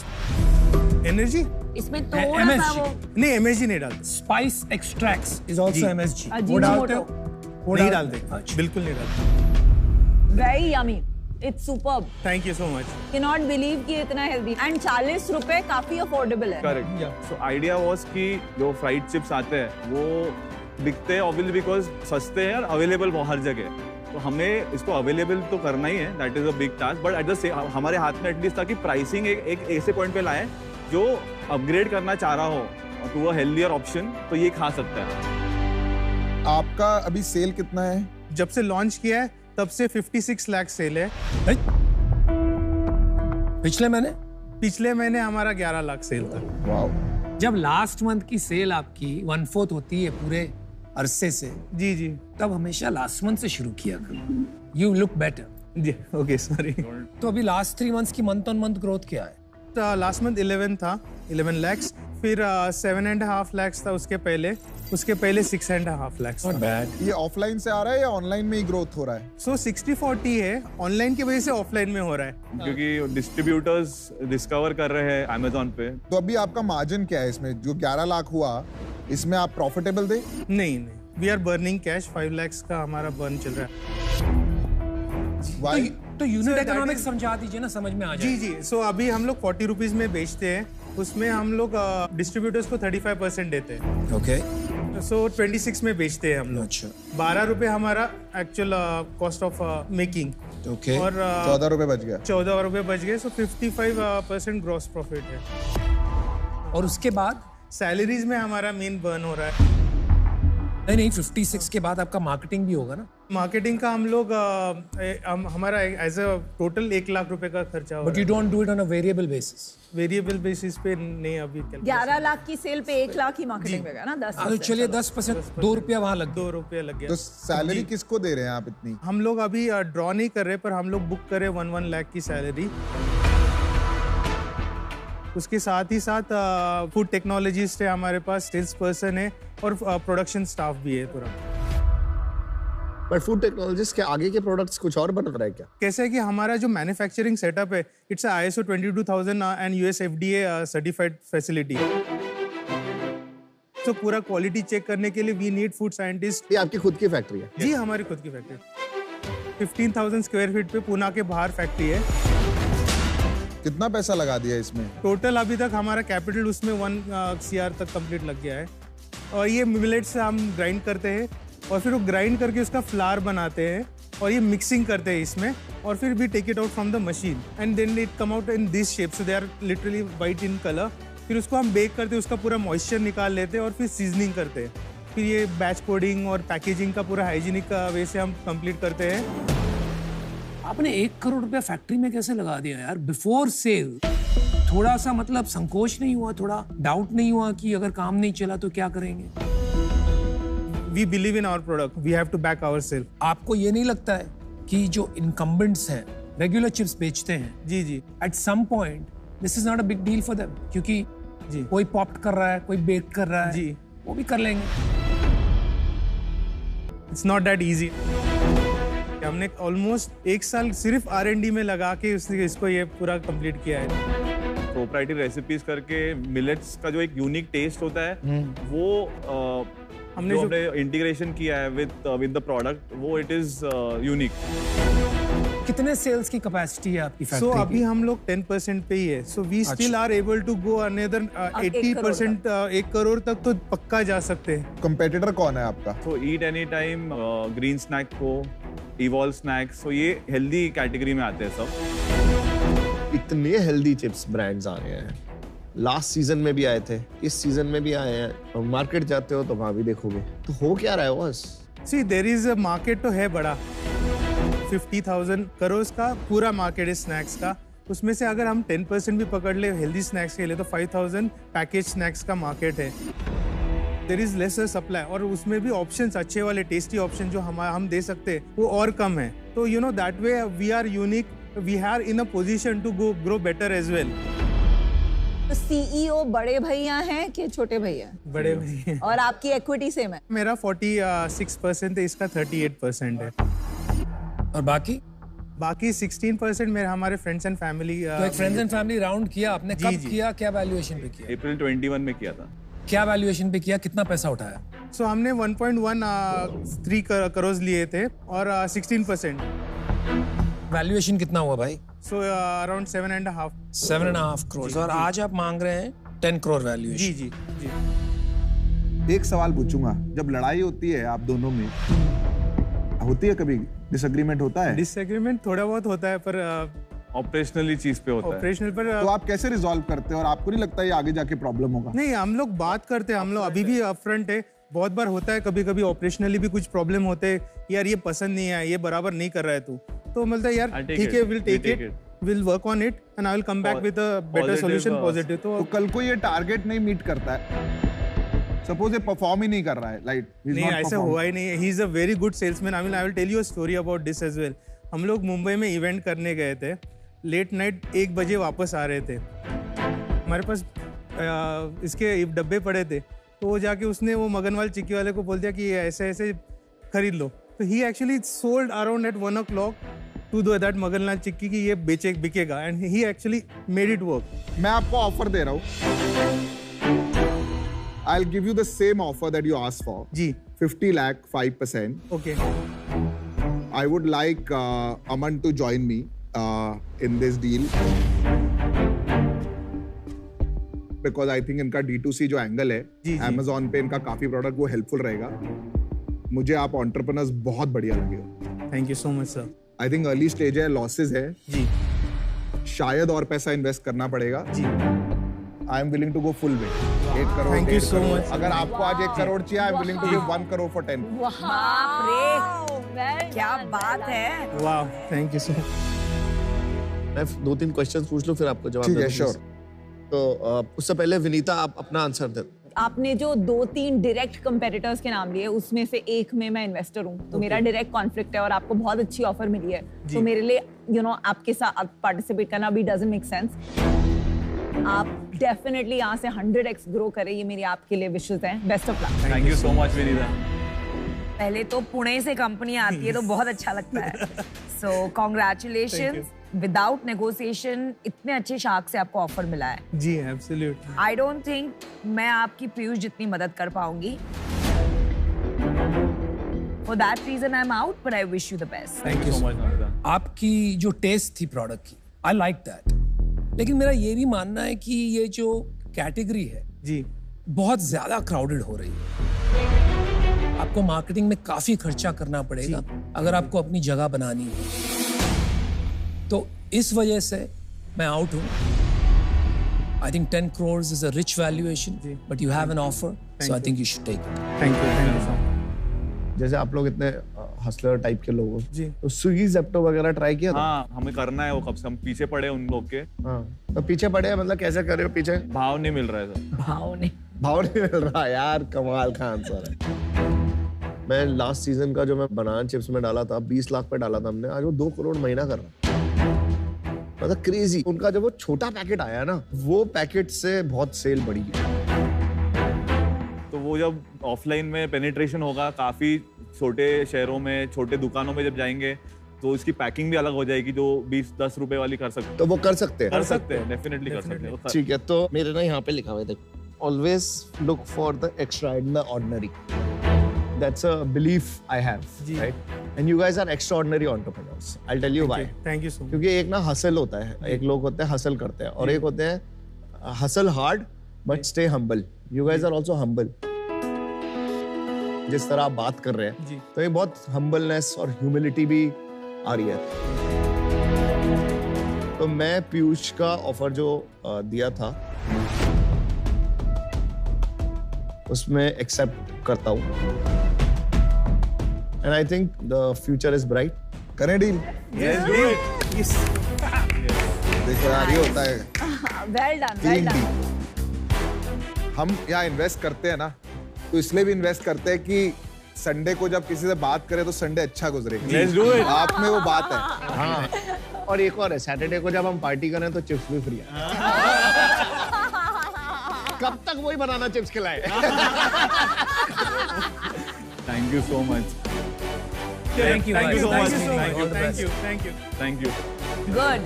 Speaker 17: एनर्जी
Speaker 6: इसमें थोड़ा सा वो
Speaker 17: नहीं, MSG नहीं डालते।
Speaker 10: Spice extracts is also MSG।
Speaker 17: वो डालते हो? वो नहीं डालते, बिल्कुल नहीं डालते।
Speaker 6: Very yummy, it's superb.
Speaker 17: Thank you so much.
Speaker 6: Can not believe कि इतना हेल्दी एंड 40 रुपए काफी अफोर्डेबल है।
Speaker 16: करेक्ट। सो आइडिया वाज कि जो फ्राइड चिप्स आते हैं वो दिखते हैं ऑब्वियसली बिकॉज सस्ते हैं और अवेलेबल हर जगह। तो हमें इसको अवेलेबल तो करना ही है, that is a big task, but at the same हमारे हाथ में एटलीस्ट था कि प्राइसिंग एक ऐसे पॉइंट पे लाएं जो अपग्रेड करना चाह रहा हो टू अ हेल्दियर ऑप्शन, तो ये खा सकता है।
Speaker 11: आपका अभी सेल कितना है?
Speaker 17: जब से लॉन्च किया है तब से 56 लाख सेल है। पिछले महीने हमारा 11 लाख सेल था।
Speaker 11: वाओ।
Speaker 10: जब लास्ट मंथ की सेल आपकी 1/4 होती है पूरे अरसे से,
Speaker 17: जी जी,
Speaker 10: तब हमेशा लास्ट मंथ से शुरू किया करो। You look better.
Speaker 17: जी ओके, सॉरी।
Speaker 10: तो अभी लास्ट 3 मंथ्स की मंथ ऑन मंथ ग्रोथ क्या है?
Speaker 17: लास्ट मंथ 11 था, 11 lakhs, फिर 7.5 lakhs था उसके पहले 6.5 lakhs।
Speaker 11: Not bad। ये ऑफलाइन से आ रहा है या ऑनलाइन में ही ग्रोथ हो रहा है?
Speaker 17: सो 60-40 है, ऑनलाइन की वजह से ऑफलाइन में हो रहा है,
Speaker 16: क्योंकि डिस्ट्रीब्यूटर्स डिस्कवर कर रहे हैं अमेज़न पे।
Speaker 11: तो अभी आपका मार्जिन क्या है इसमें? जो 11 लाख हुआ, इसमें आप प्रॉफिटेबल थे?
Speaker 17: नहीं, we are burning cash. 5 lakhs का हमारा बर्न चल रहा है।
Speaker 10: तो यूनिट
Speaker 17: So,
Speaker 10: इकोनॉमिक्स समझा दीजिए ना, समझ में आ जाए।
Speaker 17: जी। सो अभी हम लोग 40 रुपीज में बेचते हैं, उसमें हम लोग डिस्ट्रीब्यूटर्स को 35% देते हैं।
Speaker 10: ओके।
Speaker 17: सो 26 में बेचते हैं हम लोग।
Speaker 10: अच्छा।
Speaker 17: 12 रुपए हमारा actual cost of making.
Speaker 10: Okay.
Speaker 17: और
Speaker 11: 14 रुपए बच गया।
Speaker 17: 14 रुपए बच गए। सो 55% ग्रॉस प्रॉफिट है।
Speaker 10: और उसके बाद
Speaker 17: सैलरीज में हमारा मेन बर्न हो रहा है।
Speaker 10: नहीं, 56 के बाद आपका मार्केटिंग भी होगा ना?
Speaker 17: मार्केटिंग का हम लोग हमारा एज अ टोटल 1 लाख रुपए का खर्चा हो
Speaker 10: but you don't do it on a variable basis?
Speaker 17: Variable basis पे नहीं अभी।
Speaker 6: 11 लाख की सेल पे 1 लाख ही मार्केटिंग में गया ना, 10%।
Speaker 10: तो चलिए 10%, 2 रुपया वहाँ लग
Speaker 17: 2 रुपया लग गया।
Speaker 11: तो सैलरी किसको दे रहे हैं आप इतनी?
Speaker 17: हम लोग अभी ड्रॉ नहीं कर रहे, पर हम लोग बुक कर रहे 1 लाख की सैलरी। उसके साथ ही साथ फूड टेक्नोलॉजिस्ट है हमारे पास, सेल्स पर्सन है और प्रोडक्शन स्टाफ भी है पूरा।
Speaker 8: बट फूड टेक्नोलॉजिस्ट के आगे के प्रोडक्ट्स कुछ और बन रहा है क्या?
Speaker 17: कैसे है कि हमारा जो मैन्युफैक्चरिंग सेटअप है, it's ISO 22000 and US FDA certified facility. तो पूरा क्वालिटी चेक करने के लिए वी नीड फूड साइंटिस्ट।
Speaker 8: ये आपकी खुद की फैक्ट्री है?
Speaker 17: जी, हमारी खुद की फैक्ट्री। 15,000 स्क्वायर फीट पे पुणे के बाहर फैक्ट्री है।
Speaker 11: कितना पैसा लगा दिया इसमें?
Speaker 17: टोटल अभी तक हमारा कैपिटल उसमें 1 CR तक कंप्लीट लग गया है। और ये मिलेट्स हम ग्राइंड करते हैं और फिर वो ग्राइंड करके उसका फ्लावर बनाते हैं और ये मिक्सिंग करते हैं इसमें, और फिर we take it out from the machine and then it come out in this shape, so they are literally white in colour. फिर उसको हम बेक करते हैं, उसका पूरा मॉइस्चर निकाल लेते हैं और फिर सीजनिंग करते हैं। फिर ये बैच कोडिंग और पैकेजिंग का पूरा हाइजीनिक वे से हम कंप्लीट करते हैं।
Speaker 10: आपने 1 करोड़ रुपया फैक्ट्री में कैसे लगा दिया यार बिफोर सेल? थोड़ा सा मतलब संकोच नहीं हुआ, थोड़ा डाउट नहीं हुआ कि अगर काम नहीं चला तो क्या करेंगे?
Speaker 17: We believe in our product. We have to back ourselves.
Speaker 10: आपको ये नहीं लगता है कि जो इनकम्बेंट्स हैं रेगुलर चिप्स बेचते हैं,
Speaker 17: जी,
Speaker 10: at some point this is not a big deal for them, क्योंकि कोई पॉप्ड कर रहा है, कोई बेक कर रहा है,
Speaker 17: जी,
Speaker 10: वो भी कर लेंगे।
Speaker 17: It's not that easy. हमने ऑलमोस्ट 1 साल सिर्फ R&D में लगा के इसको ये पूरा कंप्लीट किया है।
Speaker 16: प्रोप्राइटरी रेसिपीज करके मिलेट्स का जो एक यूनिक टेस्ट होता है, वो हमने इंटीग्रेशन किया है विद द प्रोडक्ट, वो इट इज यूनिक।
Speaker 10: कितने सेल्स की कैपेसिटी है आपकी फैक्ट्री?
Speaker 17: सो अभी हम लोग 10% पे ही है। So we still are able to go another 80%, 1 crore तक तो पक्का जा सकते हैं।
Speaker 11: कंपेटिटर कौन है आपका?
Speaker 16: तो eat any time, green snack को, इवॉल्व स्नैक्स, तो ये हेल्दी कैटेगरी में आते हैं सब।
Speaker 8: इतने हेल्दी चिप्स ब्रांड्स आ रहे हैं, लास्ट सीजन में भी आए थे, इस सीजन में भी आए हैं, और मार्केट जाते हो तो वहां भी देखोगे। तो हो क्या रहा है बस?
Speaker 17: सी देयर इज अ मार्केट तो है बड़ा, 50,000 करोड़ का पूरा मार्केट है स्नैक्स का। उसमें से अगर हम 10% भी पकड़ ले हेल्दी स्नैक्स के लिए तो 5,000 पैकेज स्नैक्स का मार्केट है। देयर इज लेसर सप्लाई, और उसमें भी ऑप्शंस अच्छे वाले टेस्टी ऑप्शन जो हम दे सकते हैं वो और कम है। तो you know that way we are unique, we are in a position to go grow better as well.
Speaker 6: तो CEO बड़े भैया हैं कि छोटे भैया?
Speaker 17: बड़े भैया।
Speaker 6: और आपकी इक्विटी सेम है?
Speaker 17: मेरा 46% है, इसका 38% है।
Speaker 10: और बाकी
Speaker 17: 16% मेरे हमारे फ्रेंड्स एंड फैमिली।
Speaker 10: तो एक फ्रेंड्स एंड फैमिली राउंड किया आपने? कब किया, क्या वैल्यूएशन पे किया?
Speaker 16: अप्रैल 21 में किया था।
Speaker 10: क्या वैल्यूएशन पे किया, कितना पैसा उठाया?
Speaker 17: सो हमने 1.13 करोड़ लिए थे और 16%।
Speaker 10: वैल्यूएशन कितना हुआ भाई?
Speaker 17: So around
Speaker 10: 7.5 crore. और आज आप मांग रहे हैं 10 करोड़ वैल्यूएशन?
Speaker 17: जी।
Speaker 11: एक सवाल पूछूंगा, जब लड़ाई होती है आप दोनों में, होती है कभी डिसएग्रीमेंट होता है?
Speaker 17: डिसएग्रीमेंट थोड़ा बहुत होता है, पर
Speaker 16: ऑपरेशनली चीज पे होता है।
Speaker 17: ऑपरेशनल पर
Speaker 11: तो आप कैसे रिजॉल्व करते हैं और आपको नहीं लगता ये आगे जाके प्रॉब्लम होगा?
Speaker 17: नहीं, हम लोग बात करते हैं, हम लोग अभी भी अपफ्रंट है। बहुत बार होता है, कभी कभी ऑपरेशनली भी कुछ प्रॉब्लम होते हैं, यार ये पसंद नहीं है, ये बराबर नहीं कर रहा है तू, तो मिलता है यार ठीक है, will take it, will work on it and I will come back with a better solution, positive. तो
Speaker 11: कल को ये टारगेट नहीं मीट करता है, सपोज ये परफॉर्म ही नहीं कर रहा है, लाइक
Speaker 17: नहीं, ऐसा हुआ ही नहीं। He is a very good salesman. I will tell you a story about this as well. हम लोग मुंबई में इवेंट करने गए थे, लेट नाइट 1 बजे वापस आ रहे थे। हमारे पास इसके डब्बे पड़े थे, तो वो जाके उसने वो मगनवाल चिक्की वाले को बोल दिया कि ये ऐसे ऐसे खरीद लो। तो he actually sold around at 1 o'clock to that Maganlal Chikki की ये बिकेगा, and he actually made it work.
Speaker 11: मैं आपको ऑफर दे रहा हूँ, I'll give you the same offer that you asked for.
Speaker 17: Ji.
Speaker 11: 50 lakh 5%.
Speaker 17: Okay.
Speaker 11: I would like Aman to join me in this deal. Because I think इनका D2C जो angle है, Amazon पे इनका काफी प्रोडक्ट वो helpful रहेगा. मुझे आप एंटरप्रेन्योर्स बहुत बढ़िया लगे.
Speaker 17: Thank you so much sir.
Speaker 11: I think early stage है, लॉसेस है
Speaker 17: जी,
Speaker 11: शायद और पैसा इन्वेस्ट करना पड़ेगा जी. I am willing to go full way. 1 crore.
Speaker 17: Thank you so much.
Speaker 11: अगर आपको आज 1 करोड़ चाहिए, I am willing to give 1 crore for 10.
Speaker 12: बाप रे, क्या बात है.
Speaker 17: वाह, थैंक यू सर.
Speaker 8: मैं 2-3 क्वेश्चंस पूछ लूं फिर आपको जवाब
Speaker 11: ठीक है,
Speaker 8: दूंगा.
Speaker 11: श्योर.
Speaker 8: तो उससे पहले विनीता आप अपना आंसर दे.
Speaker 6: आपने जो 2-3 डायरेक्ट कंपेटिटर्स के नाम लिए, उसमें से एक में मैं इन्वेस्टर हूँ, तो मेरा डायरेक्ट कॉन्फ्लिक्ट है और आपको बहुत अच्छी ऑफर मिली है, तो मेरे लिए आपके साथ पार्टिसिपेट करना भी डजंट मेक सेंस. आप डेफिनेटली यहाँ से 100x ग्रो करें, ये मेरी आपके लिए विशेस हैं. Best of luck.
Speaker 16: Thank you so much Vinita.
Speaker 12: पहले तो पुणे से कंपनी आती है तो बहुत अच्छा लगता है. सो कॉन्ग्रेचुलेशंस. विदाउट नेगोशिएशन इतने अच्छे शार्क से आपको ऑफर मिला है.
Speaker 17: जी, एब्सोल्युटली.
Speaker 12: आई डोंट थिंक मैं आपकी पीयूष जितनी मदद कर पाऊंगी. For that reason I am out, but I wish you the best.
Speaker 16: Thank you so much.
Speaker 10: आपकी जो टेस्ट थी प्रोडक्ट की, आई लाइक दैट. लेकिन मेरा ये भी मानना है कि ये जो कैटेगरी है
Speaker 17: जी,
Speaker 10: बहुत ज्यादा क्राउडेड हो रही है. आपको मार्केटिंग में काफी खर्चा करना पड़ेगा अगर आपको अपनी जगह बनानी है. तो इस वजह से मैं आउट हूँ. I think 10 crores is a rich valuation, but you have an offer, so I think you should take it.
Speaker 17: Thank you sir.
Speaker 8: जैसे आप लोग इतने हसलर टाइप के लोग हो
Speaker 17: जी,
Speaker 8: तो स्विगी ज़ेप्टो वगैरह ट्राई किया था?
Speaker 16: हाँ, हमें करना है वो. कब से हम पीछे पड़े उन लोग के.
Speaker 8: हाँ, तो पीछे पड़े हैं मतलब कैसे कर रहे हो पीछे?
Speaker 16: भाव नहीं मिल रहा है सर.
Speaker 12: भाव नहीं
Speaker 8: मिल रहा यार. कमाल का आंसर है. मैं लास्ट सीजन का जो मैं बनाना चिप्स में डाला था, 20 लाख पे डाला था हमने, आज वो 2 करोड़ महीना कर रहा है. मतलब क्रेजी. उनका जब वो छोटा पैकेट आया ना, वो पैकेट से बहुत सेल बढ़ी है.
Speaker 16: तो वो जब ऑफलाइन में पेनिट्रेशन होगा, काफी छोटे शहरों में, छोटे दुकानों में जब जाएंगे, तो इसकी पैकिंग भी अलग हो जाएगी. जो 20-10 रुपए वाली कर सकते,
Speaker 8: तो वो कर सकते हैं.
Speaker 16: डेफिनेटली कर सकते हैं.
Speaker 8: ठीक है, तो मेरे ना यहाँ पे लिखा हुआ है, देखो, always look for the extra in the ordinary. That's a belief I have, right? And you guys are extraordinary entrepreneurs. I'll tell you why.
Speaker 17: Thank you so much.
Speaker 8: क्योंकि एक ना हसल होता है, एक लोग होते हैं हसल करते हैं, और एक होते हैं hustle hard but stay humble. You guys are also humble. जिस तरह आप बात कर रहे हैं, तो ये बहुत हम्बलनेस और ह्यूमिलिटी भी आ रही है. तो मैं पीयूष का ऑफर जो दिया था, उसमें एक्सेप्ट करता हूँ. And I think the future is bright.
Speaker 11: करें deal?
Speaker 16: Yes, do it.
Speaker 17: Yes.
Speaker 11: देखो यार, ये होता है.
Speaker 6: Well done, well done.
Speaker 11: हम यहाँ इन्वेस्ट करते हैं ना, तो इसलिए भी इन्वेस्ट करते हैं कि संडे को जब किसी से बात करें तो संडे अच्छा गुजरे.
Speaker 16: Let's do it.
Speaker 11: आप में वो बात है.
Speaker 8: हाँ. और एक और है, सैटरडे को जब हम पार्टी करें तो चिप्स भी फ्री है. कब तक वही बनाना चिप्स खिलाए.
Speaker 16: Thank you so much.
Speaker 10: Thank you.
Speaker 16: Thank you so much.
Speaker 17: Thank you. Thank you.
Speaker 16: Thank you.
Speaker 6: Good.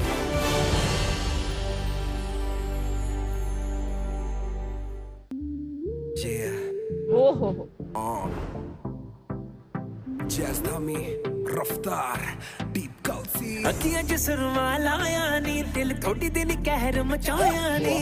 Speaker 13: Yeah.
Speaker 6: Oh.
Speaker 13: Just me रफ्तार deep culture. अखियां च सुरमा लाया नी, दिल थोड़ी दिन कहर मचाया नी.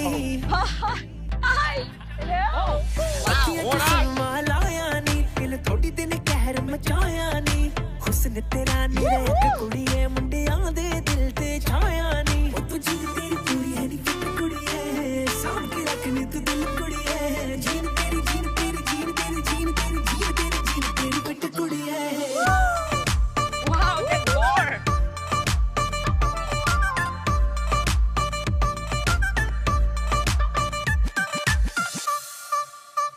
Speaker 13: अखियां च सुरमा लाया नी, दिल थोड़ी दिन कहर मचाया नी. हुस्न तेरा निरेख कुड़िए, मुंडियां दे दिल ते छाया नी. ओ तू जीन तेरी पूरी है नी फिट कुड़िए, सांभ के रखनी तू दिल कुड़िए. जीन तेरी जीन तेरी जीन तेरी जीन तेरी जीन तेरी जीन तेरी fit कुड़िए.
Speaker 6: Wow, get more.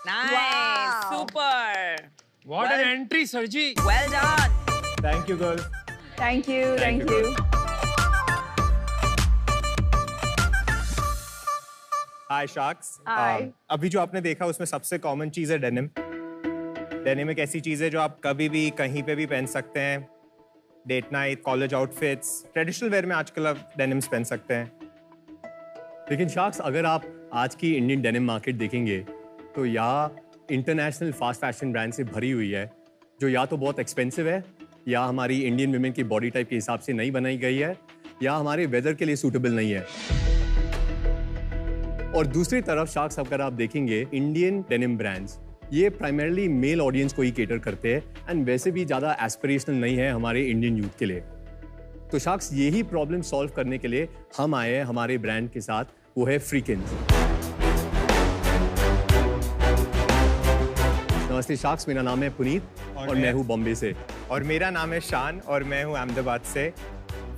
Speaker 6: Nice. Wow. Super.
Speaker 10: What an entry, Sarji.
Speaker 6: Well done.
Speaker 16: Thank you, girls.
Speaker 6: Thank you. Thank you.
Speaker 18: Hi sharks.
Speaker 6: Hi.
Speaker 18: अभी जो आपने देखा उसमें सबसे कॉमन चीज है डेनिम. डेनिम एक ऐसी चीज है जो आप कभी भी कहीं पे भी पहन सकते हैं. Date night, college outfits, traditional wear में आजकल आप डेनिम्स पहन सकते हैं. लेकिन शार्क्स, अगर आप आज की इंडियन डेनिम मार्केट देखेंगे तो या इंटरनेशनल फास्ट फैशन ब्रांड से भरी हुई है, जो या तो बहुत एक्सपेंसिव है या हमारी इंडियन वुमेन की बॉडी टाइप के हिसाब से नहीं बनाई गई है, या हमारे वेदर के लिए सूटेबल नहीं है। और दूसरी तरफ शार्क्स अगर आप देखेंगे, इंडियन डेनिम ब्रांड्स ये प्राइमरली मेल ऑडियंस को ही केटर करते हैं एंड वैसे भी ज़्यादा एस्पिरेशनल नहीं है हमारे इंडियन यूथ के लिए। तो शार्क्स यही प्रॉब्लम सॉल्व करने के लिए हम आए हैं हमारे ब्रांड के साथ, वो है फ्रीकिन्स। नमस्ते शार्क्स, मेरा नाम है पुनीत और मैं हूँ बॉम्बे से।
Speaker 19: और मेरा नाम है शान और मैं हूँ अहमदाबाद से।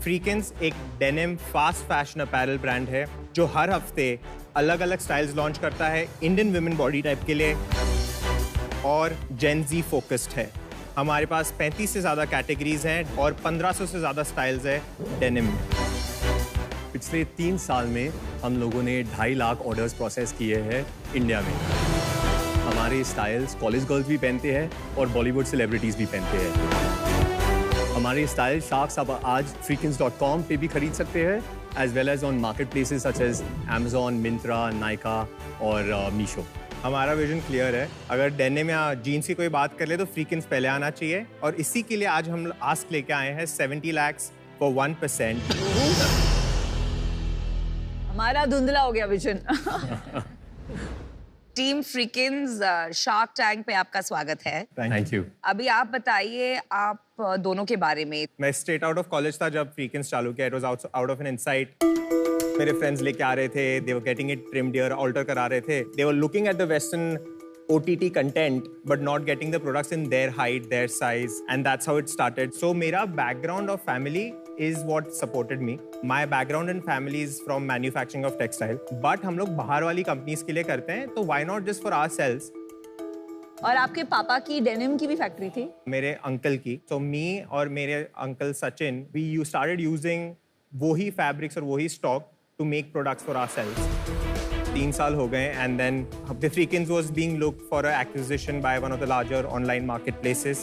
Speaker 19: फ्रीकिन्स एक denim fast fashion apparel brand है जो हर हफ्ते अलग अलग स्टाइल्स लॉन्च करता है इंडियन वुमेन बॉडी टाइप के लिए और जेन ज़ी फोकस्ड है। हमारे पास 35 से ज़्यादा कैटेगरीज हैं और 1500 से ज़्यादा स्टाइल्स है डेनिम।
Speaker 18: पिछले 3 साल में हम लोगों ने 2.5 लाख ऑर्डर्स प्रोसेस किए हैं इंडिया में। हमारे स्टाइल्स कॉलेज गर्ल्स भी पहनते हैं और बॉलीवुड सेलिब्रिटीज़ भी पहनते हैं। हमारे स्टाइल शार्क्स आप आज freakins.com पे भी खरीद सकते हैं, as well as on market places such as Amazon, Myntra, Nykaa और मीशो।
Speaker 19: हमारा विजन क्लियर है, अगर डेनिम या जीन्स की कोई बात कर ले तो फ्रीकिन्स पहले आना चाहिए और इसी के लिए आज हम आस्क लेके आए हैं 70 lakhs for 1%।
Speaker 6: हमारा धुंधला हो गया विजन। टीम फ्रीकिन्स शार्क टैंक पे आपका स्वागत है।
Speaker 18: Thank you.
Speaker 6: अभी आप बताइए आप दोनों के बारे में।
Speaker 19: मैं स्ट्रेट आउट ऑफ कॉलेज था जब फ्रीकिन्स चालू किया। It was out of an insight. मेरे फ्रेंड्स लेके आ रहे थे, they were getting it trimmed here, alter करा रहे थे। They were looking at the western OTT content but not getting the products in their height, their size, and that's how it started. So मेरा background of family is what supported me. My background and family is from manufacturing of textile. But हम लोग बाहर वाली companies के लिए करते हैं, तो why not just for ourselves?
Speaker 6: और आपके पापा की डेनिम की भी फैक्ट्री थी?
Speaker 19: मेरे अंकल की। So me और मेरे uncle Sachin, we started using वही fabrics और वही stock to make products for ourselves. 3 साल हो गए and then the Freakins was being looked for an acquisition by one of the larger online marketplaces.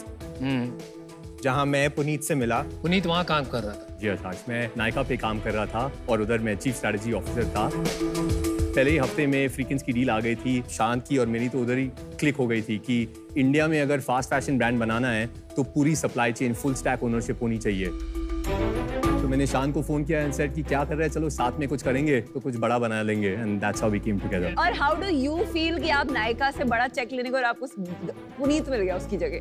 Speaker 19: जहाँ मैं पुनीत से मिला।
Speaker 10: पुनीत वहाँ काम कर रहा था?
Speaker 18: जी आकाश, मैं नायका पे काम कर रहा था और उधर मैं चीफ स्ट्रेटजी ऑफिसर था। पहले ही हफ्ते में फ्रीकिन्स की डील आ गई थी। शांत की और मेरी तो उधर ही क्लिक हो गई थी कि इंडिया में अगर फास्ट फैशन ब्रांड बनाना है तो पूरी supply chain full stack ownership होनी चाहिए। तो मैंने शान को फोन किया एंड सेड कि क्या कर रहे हैं, चलो साथ में कुछ करेंगे तो कुछ बड़ा बना लेंगे, and that's how we came together.
Speaker 6: और हाउ डू यू फील कि आप नायका से बड़ा चेक लेने को और आपको पुनीत मिल गया उसकी जगह?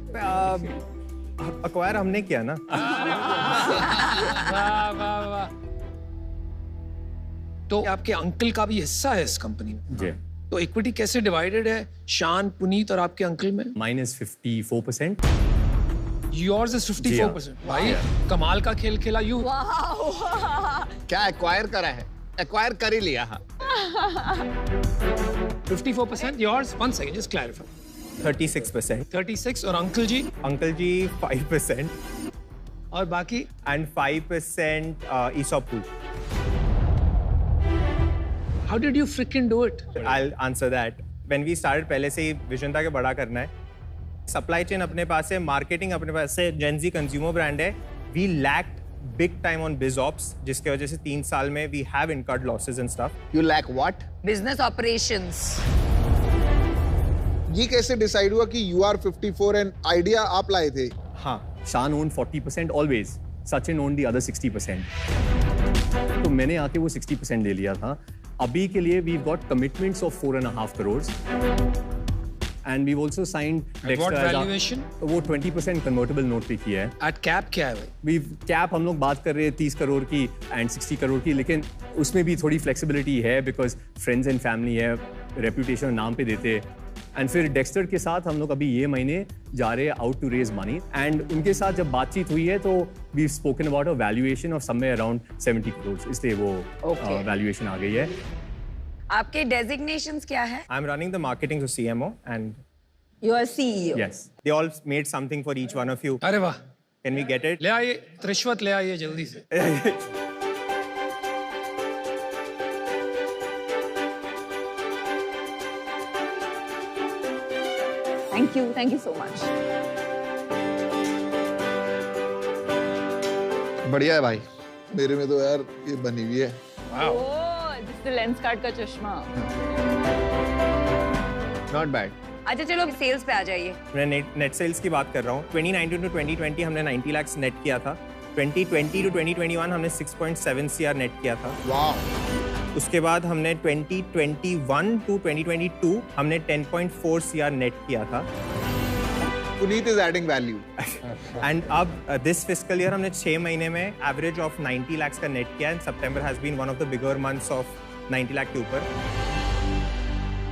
Speaker 19: अक्वायर हमने किया ना।
Speaker 10: वाह वाह वाह। तो आपके अंकल का भी हिस्सा है इस कंपनी में?
Speaker 18: जी।
Speaker 10: तो इक्विटी कैसे डिवाइडेड है शान, पुनीत और आपके अंकल में?
Speaker 18: माइनस 54%।
Speaker 10: Yours is 54%। भाई कमाल का खेल खेला यू।
Speaker 8: क्या एक्वायर करा है? एक्वायर कर ही लिया। हाँ।
Speaker 10: 54% yours। One second, just clarify।
Speaker 19: 36%।
Speaker 10: 36 और अंकल जी?
Speaker 19: अंकल जी 5%।
Speaker 10: और बाकी?
Speaker 19: And 5% ESOP pool।
Speaker 10: How did you freaking do it?
Speaker 19: I'll answer that. When we started, पहले से ही विजन था कि बड़ा करना है। सप्लाई चेन अपने पास है, मार्केटिंग अपने पास है, जेन ज़ी कंज्यूमर ब्रांड है। We lacked big time on biz ops, जिसके वजह से 3 साल में we have incurred losses and stuff.
Speaker 8: You lack what?
Speaker 6: Business operations.
Speaker 11: ये कैसे डिसाइड हुआ कि यू आर 54 एंड आइडिया आप लाए थे?
Speaker 19: हाँ,
Speaker 18: शान own 40% always, Sachin own the other 60%। तो मैंने आके वो 60% ले लिया था। अभी के लिए we got commitments of 4.5 crore and we've also signed
Speaker 10: Dexter। What valuation?
Speaker 18: वो 20% convertible note पे किया है।
Speaker 10: At cap क्या है भाई?
Speaker 18: We've cap हम लोग बात कर रहे हैं 30 करोड़ की and 60 करोड़ की, लेकिन उसमें भी थोड़ी flexibility है because friends and family है, reputation नाम पे देते हैं। एंड फिर डेक्स्टर के साथ हम लोग अभी ये महीने जा रहे हैं out to raise money, and उनके साथ जब बातचीत हुई है तो we spoken about a valuation of somewhere around 70 crore, इसलिए वो वैल्यूएशन आ गई है।
Speaker 6: आपके डेजिग्नेशंस क्या है?
Speaker 19: I'm running the marketing to CMO and
Speaker 6: you are CEO.
Speaker 19: Yes. They all made something for each one of you.
Speaker 10: अरे वाह।
Speaker 19: Can we get it?
Speaker 10: ले आइए, रिश्वत ले आइए जल्दी से।
Speaker 6: Thank you so much.
Speaker 11: बढ़िया है भाई, मेरे में तो यार ये बनी हुई है।
Speaker 6: जिससे लेंस कार्ड का चश्मा।
Speaker 8: Not bad.
Speaker 6: अच्छा चलो सेल्स पे आ जाइए।
Speaker 18: मैं नेट सेल्स की बात कर रहा हूँ। 2019 to 2020 हमने 90 लाख नेट किया था। 2020 to 2021 हमने 6.7 CR नेट किया था।
Speaker 11: वाह।
Speaker 18: उसके बाद हमने 2021 to 2022 हमने 10.4 CR नेट किया था।
Speaker 11: Puneet is adding value.
Speaker 18: And अब दिस फिस्कल ईयर हमने 6 महीने में एवरेज ऑफ 90 लाख का नेट किया। And September has been one of the bigger months of 90 lakh के ऊपर।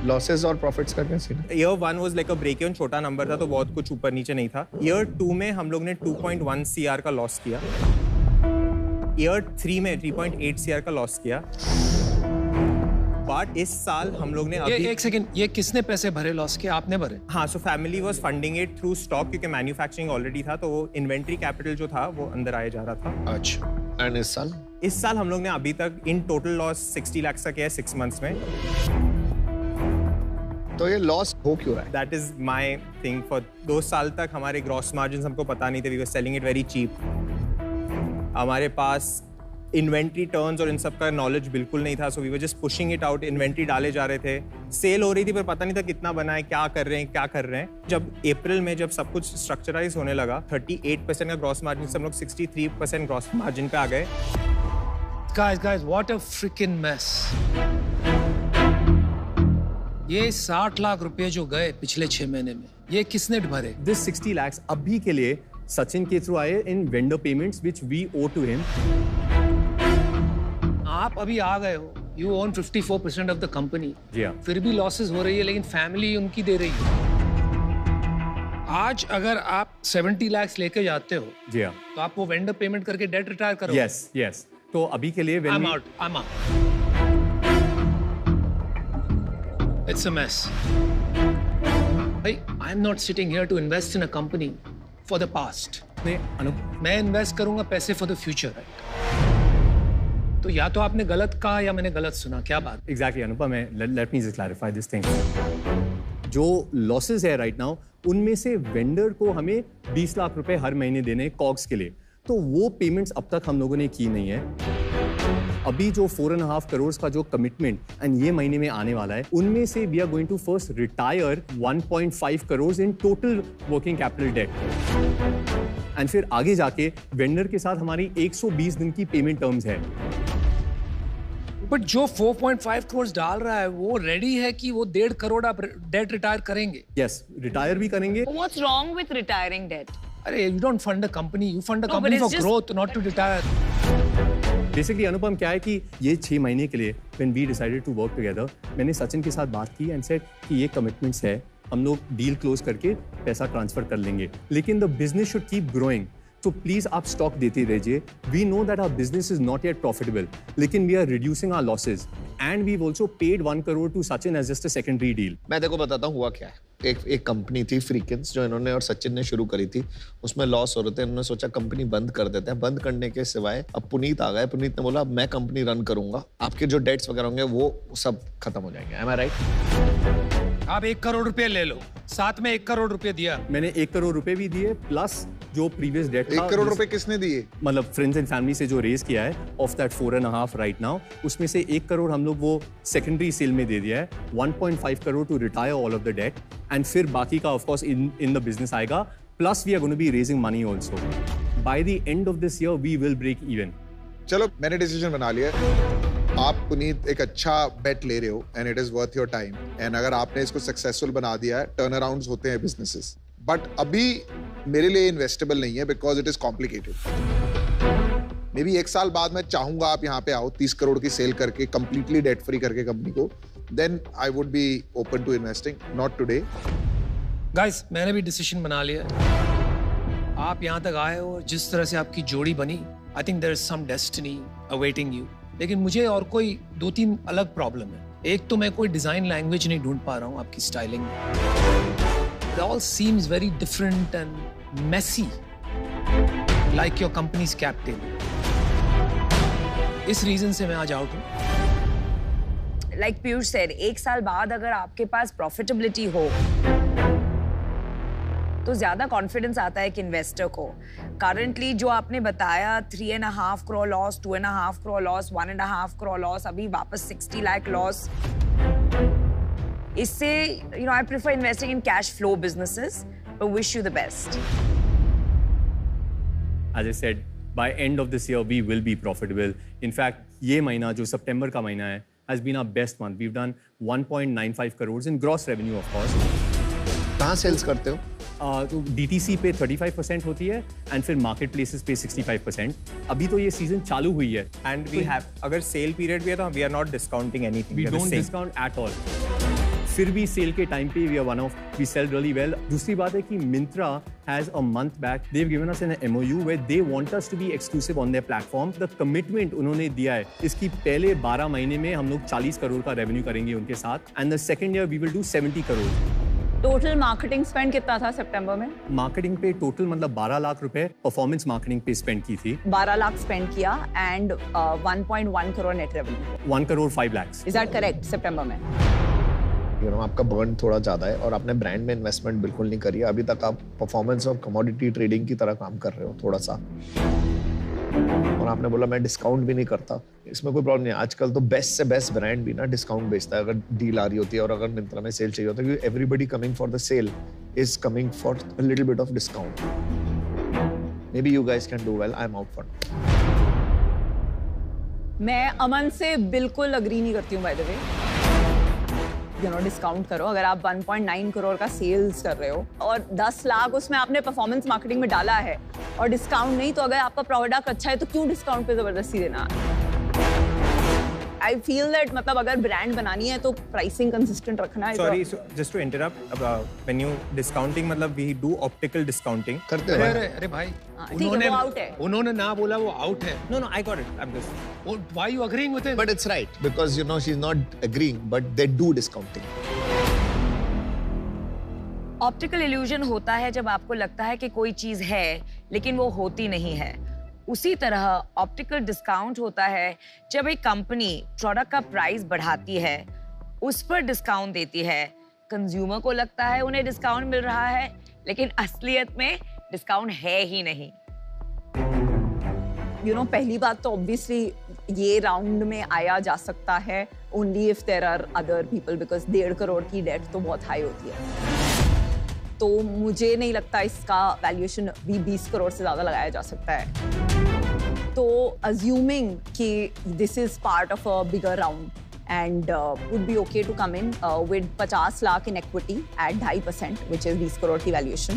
Speaker 8: लॉसेस और प्रॉफिट्स का कैसे?
Speaker 18: Year 1 was like a break even, छोटा नंबर था तो बहुत कुछ ऊपर नीचे नहीं था। ईयर 2 में हम लोग ने 2.1 CR का लॉस किया। ईयर 3 में 3.8 CR का लॉस किया। बट इस साल हम लोग ने अभी
Speaker 10: एक सेकंड, ये किसने पैसे भरे लॉस के? आपने भरे?
Speaker 18: हाँ, so family was funding it through stock, क्योंकि मैन्युफैक्चरिंग ऑलरेडी था तो वो इन्वेंट्री कैपिटल जो था वो अंदर आया जा रहा था।
Speaker 8: अच्छा। एंड इस साल
Speaker 18: हम लोग ने अभी तक इन टोटल लॉस 60 लाख का किया है 6 मंथ्स में।
Speaker 8: तो ये लॉस हो क्यों रहा है?
Speaker 18: That is my thing. For 2 साल तक हमारे ग्रॉस मार्जिन हमको पता नहीं थे। We were selling it very cheap. हमारे पास इन्वेंट्री टर्न्स और इन सब का नॉलेज बिल्कुल नहीं था। So we were just pushing it out. Inventory डाले जा रहे थे, सेल हो रही थी पर पता नहीं था कितना बना है, क्या कर रहे हैं। जब अप्रैल में जब सब कुछ स्ट्रक्चराइज होने लगा, 38% का ग्रॉस मार्जिन से हम लोग 63% ग्रॉस मार्जिन पे आ गए।
Speaker 10: Guys, what a freaking mess. ये 60 लाख रुपए जो गए पिछले 6 महीने में, ये किसने भरे?
Speaker 18: This 60 lakhs अभी के लिए सचिन के थ्रू आए इन vendor payments which we owe to him.
Speaker 10: आप अभी आ गए हो, you own 54% of the company.
Speaker 18: जी हाँ।
Speaker 10: फिर भी लॉसेस हो रही है, लेकिन फैमिली उनकी दे रही है। आज अगर आप 70 लाख लेके जाते हो,
Speaker 18: जी हाँ,
Speaker 10: तो आप वो वेंडर पेमेंट करके डेट रिटायर करो।
Speaker 18: Yes. तो अभी के लिए
Speaker 10: I'm out. It's a mess. I'm not sitting here to invest in a company for the past. मैं इन्वेस्ट करूंगा पैसे for the future. तो या तो आपने गलत कहा या मैंने गलत सुना, क्या बात?
Speaker 18: Exactly, Anupam, let me just clarify this thing. जो लॉसेस है राइट नाउ, उनमें से वेंडर को हमें 20 लाख रुपए हर महीने देने कॉग्स के लिए, तो वो पेमेंट्स अब तक हम लोगों ने की नहीं है। अभी जो 4.5 करोड़ का जो कमिटमेंट एंड ये महीने में आने वाला है, उनमें से we are going to first retire 1.5 crore in total working capital debt. And फिर आगे जाके वेंडर के साथ हमारी 120 दिन की पेमेंट टर्म्स है।
Speaker 10: बट जो 4.5 करोड़ डाल रहा है वो रेडी है कि वो 1.5 करोड़ आप डेट रिटायर करेंगे?
Speaker 18: यस, रिटायर भी करेंगे।
Speaker 6: What's wrong with retiring debt?
Speaker 10: अरे you don't fund a company, you fund a company for growth, not to retire.
Speaker 18: Basically Anupam क्या है कि ये 6 महीने के लिए when we decided to work together, मैंने सचिन के साथ बात की एंड सेड कि ये कमिटमेंट्स है, हम लोग डील क्लोज करके पैसा ट्रांसफर कर लेंगे, लेकिन the business should keep growing, तो प्लीज आप स्टॉक देते रहिए। We know that our business is not yet profitable, लेकिन we are reducing our losses and we also paid 1 crore to Sachin as just a secondary deal.
Speaker 8: मैं देखो बताता हूँ हुआ क्या है। एक कंपनी थी फ्रीकेंस, जो इन्होंने और सचिन ने शुरू करी थी, उसमें लॉस हो रहे थे। इन्होंने सोचा कंपनी बंद कर देते हैं। बंद करने के सिवाय अब पुनीत आ गए। पुनीत ने बोला अब मैं कंपनी रन करूंगा, आपके जो डेट्स वगैरह होंगे वो सब खत्म हो जाएंगे। Am I right?
Speaker 10: आप 1 करोड़ रुपए ले लो, साथ में 1 करोड़ रुपए दिया।
Speaker 18: मैंने 1 करोड़ रुपए भी दिए, प्लस जो प्रीवियस डेट था
Speaker 11: 1 करोड़ रुपए किसने दिए?
Speaker 18: मतलब फ्रेंड्स एंड फैमिली से जो रेज किया है, ऑफ दैट 4.5 राइट नाउ, उसमें से 1 करोड़ हम लोग वो सेकेंडरी सेल में दे दिया है, 1.5 crore to retire all of the debt, and फिर बाकी का of course in the business आएगा, plus we are going to be raising money also. By the end of this year we will break even.
Speaker 11: चलो मैंने decision बना लिया। आप पुनीत एक अच्छा बेट ले रहे हो and it is worth your time, and अगर आपने इसको सक्सेसफुल बना दिया है, टर्न अराउंड्स होते हैं बिजनेसेस, बट अभी मेरे लिए इन्वेस्टेबल नहीं है because it is complicated. May be 1 साल बाद मैं चाहूंगा आप यहाँ पे आओ 30 करोड़ की सेल करके कंप्लीटली डेट फ्री करके कंपनी को, then I would be open to investing, not today.
Speaker 10: Guys, मैंने भी डिसीजन बना लिया। आप यहाँ तक आए हो, जिस तरह से आपकी जोड़ी बनी, I think there is some destiny awaiting you. लेकिन मुझे और कोई 2-3 अलग प्रॉब्लम है। एक तो मैं कोई डिजाइन लैंग्वेज नहीं ढूंढ पा रहा हूँ आपकी स्टाइलिंग में। It all seems very different and messy, like your company's cap table. इस रीजन से मैं आज आउट हूँ।
Speaker 6: Like Piyush said, 1 साल बाद अगर आपके पास प्रॉफिटेबिलिटी हो तो ज्यादा कॉन्फिडेंस आता है एक इन्वेस्टर को। करंटली जो आपने बताया 3.5 crore loss, 2.5 crore loss, 1.5 crore loss, अभी वापस 60 लाख लॉस,
Speaker 20: इससे I prefer investing in cash flow businesses, but wish you the best.
Speaker 16: As I said, by end of this year we will be profitable. In fact, ये महीना जो सितंबर का महीना है has been our best month. We've done 1.95 crores in gross revenue, of course.
Speaker 8: कहाँ sales करते हो?
Speaker 16: तो DTC पे 35% होती है and फिर market places पे 65%. अभी तो ये season चालू हुई है.
Speaker 18: And we have, अगर sale period भी है तो we are not discounting anything.
Speaker 16: We don't discount at all. फिर भी सेल के टाइम पे we sell really well. दूसरी बात है कि Myntra has a month back, they've given us an MOU where they want us to be exclusive on their platform. The commitment उन्होंने दिया है, इसकी पहले 12 महीने में हम लोग 40 करोड़ का रेवेन्यू करेंगे उनके साथ. And the second year we will do 70 crore.
Speaker 6: Total marketing spend कितना था सितंबर में?
Speaker 16: मार्केटिंग पे टोटल मतलब 12 लाख रुपए परफॉर्मेंस मार्केटिंग पे स्पेंड की थी.
Speaker 6: 12 लाख स्पेंड किया and 1.1 crore net revenue.
Speaker 16: 1 crore 5 lakh.
Speaker 6: Is that correct? सितंबर में
Speaker 8: आपका बर्न थोड़ा ज्यादा है और आपने ब्रांड में इन्वेस्टमेंट बिल्कुल नहीं करी है. अभी तक आप परफॉर्मेंस और कमोडिटी ट्रेडिंग की तरह काम कर रहे हो थोड़ा सा. और आपने बोला मैं डिस्काउंट भी नहीं करता. इसमें कोई प्रॉब्लम नहीं है. आजकल तो बेस्ट से बेस्ट ब्रांड भी ना डिस्काउंट बेचता है अगर डील आ रही होती है और अगर मिंत्रा में सेल चाहिए होता है, क्योंकि everybody coming for the sale is coming for a little bit of discount. Maybe you guys can do well. I am out for.
Speaker 6: मैं अमन से बिल्कुल अग्री नहीं करती हूँ. बाय द वे डिस्काउंट करो. अगर आप 1.9 करोड़ का सेल्स कर रहे हो और 10 लाख उसमें आपने परफॉर्मेंस मार्केटिंग में डाला है और डिस्काउंट नहीं, तो अगर आपका प्रोडक्ट अच्छा है तो क्यों डिस्काउंट पे जबरदस्ती देना? I feel that मतलब अगर ब्रांड बनानी है तो प्राइसिंग कंसिस्टेंट रखना है.
Speaker 18: Sorry, just to interrupt, when you discounting मतलब we do optical discounting.
Speaker 8: करते हैं.
Speaker 10: अरे भाई,
Speaker 6: उन्होंने
Speaker 10: ना बोला वो आउट है.
Speaker 18: No, I got it. I'm just.
Speaker 10: Why are you agreeing with it?
Speaker 8: But it's right because she's not agreeing, but they do discounting.
Speaker 20: Optical illusion होता है जब आपको लगता है कि कोई चीज है लेकिन वो होती नहीं है. उसी तरह ऑप्टिकल डिस्काउंट होता है जब एक कंपनी प्रोडक्ट का प्राइस बढ़ाती है, उस पर डिस्काउंट देती है. कंज्यूमर को लगता है उन्हें डिस्काउंट मिल रहा है, लेकिन असलियत में डिस्काउंट है ही नहीं.
Speaker 6: पहली बात तो ऑब्वियसली ये राउंड में आया जा सकता है only if there are other people, because 1.5 crore की डेट तो बहुत हाई होती है. तो मुझे नहीं लगता इसका वैल्यूएशन भी 20 करोड़ से ज्यादा लगाया जा सकता है. तो अज्यूमिंग कि this is part of a bigger round and would be okay to come in with 50 lakh in equity at 2.5%, which is 20 crore की valuation,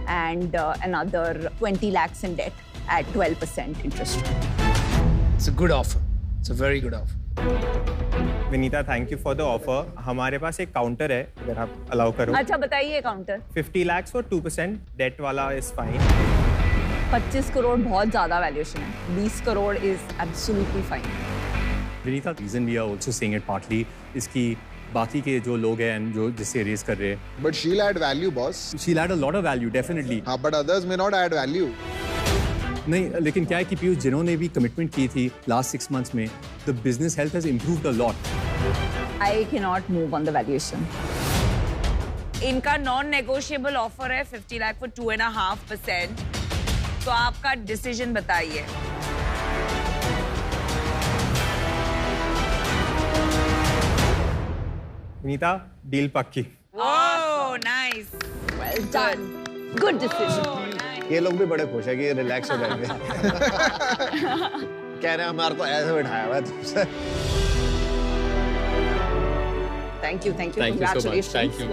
Speaker 6: and another 20 lakhs in debt at 12% interest.
Speaker 10: It's a good offer. It's a very good offer.
Speaker 18: Vinita, thank you for the offer. हमारे पास एक counter है अगर आप allow करो.
Speaker 6: अच्छा बताइए counter.
Speaker 18: 50 lakhs for 2%. Debt वाला इज फाइन.
Speaker 6: 25 करोड़ बहुत ज्यादा वैल्यूएशन है. 20 crore is absolutely fine.
Speaker 16: Vinita, reason we are also saying it partly इसकी बाकी के जो लोग हैं जो जिससे रेस कर रहे हैं.
Speaker 11: But she'll add value, boss.
Speaker 16: She'll add a lot of value, definitely.
Speaker 11: हाँ, but others may not add value.
Speaker 16: नहीं, लेकिन क्या है कि पीयूष जिन्होंने भी कमिटमेंट की थी लास्ट 6 months में, the business health has improved a lot.
Speaker 6: I cannot move on the valuation.
Speaker 20: इनका नॉन नेगोशिएबल ऑफर है 50 लाख for 2.5%. तो आपका डिसीजन बताइए.
Speaker 18: विनीता, डील पक्की.
Speaker 20: Oh nice.
Speaker 6: Well done. Good decision.
Speaker 8: ये लोग भी बड़े खुश है कि ये रिलैक्स हो जाएंगे. कह रहे हैं हमारे को ऐसे बिठाया हुआ है तुमसे.
Speaker 6: Thank you.
Speaker 16: Thank you so much.
Speaker 6: Congratulations.
Speaker 16: Thank you.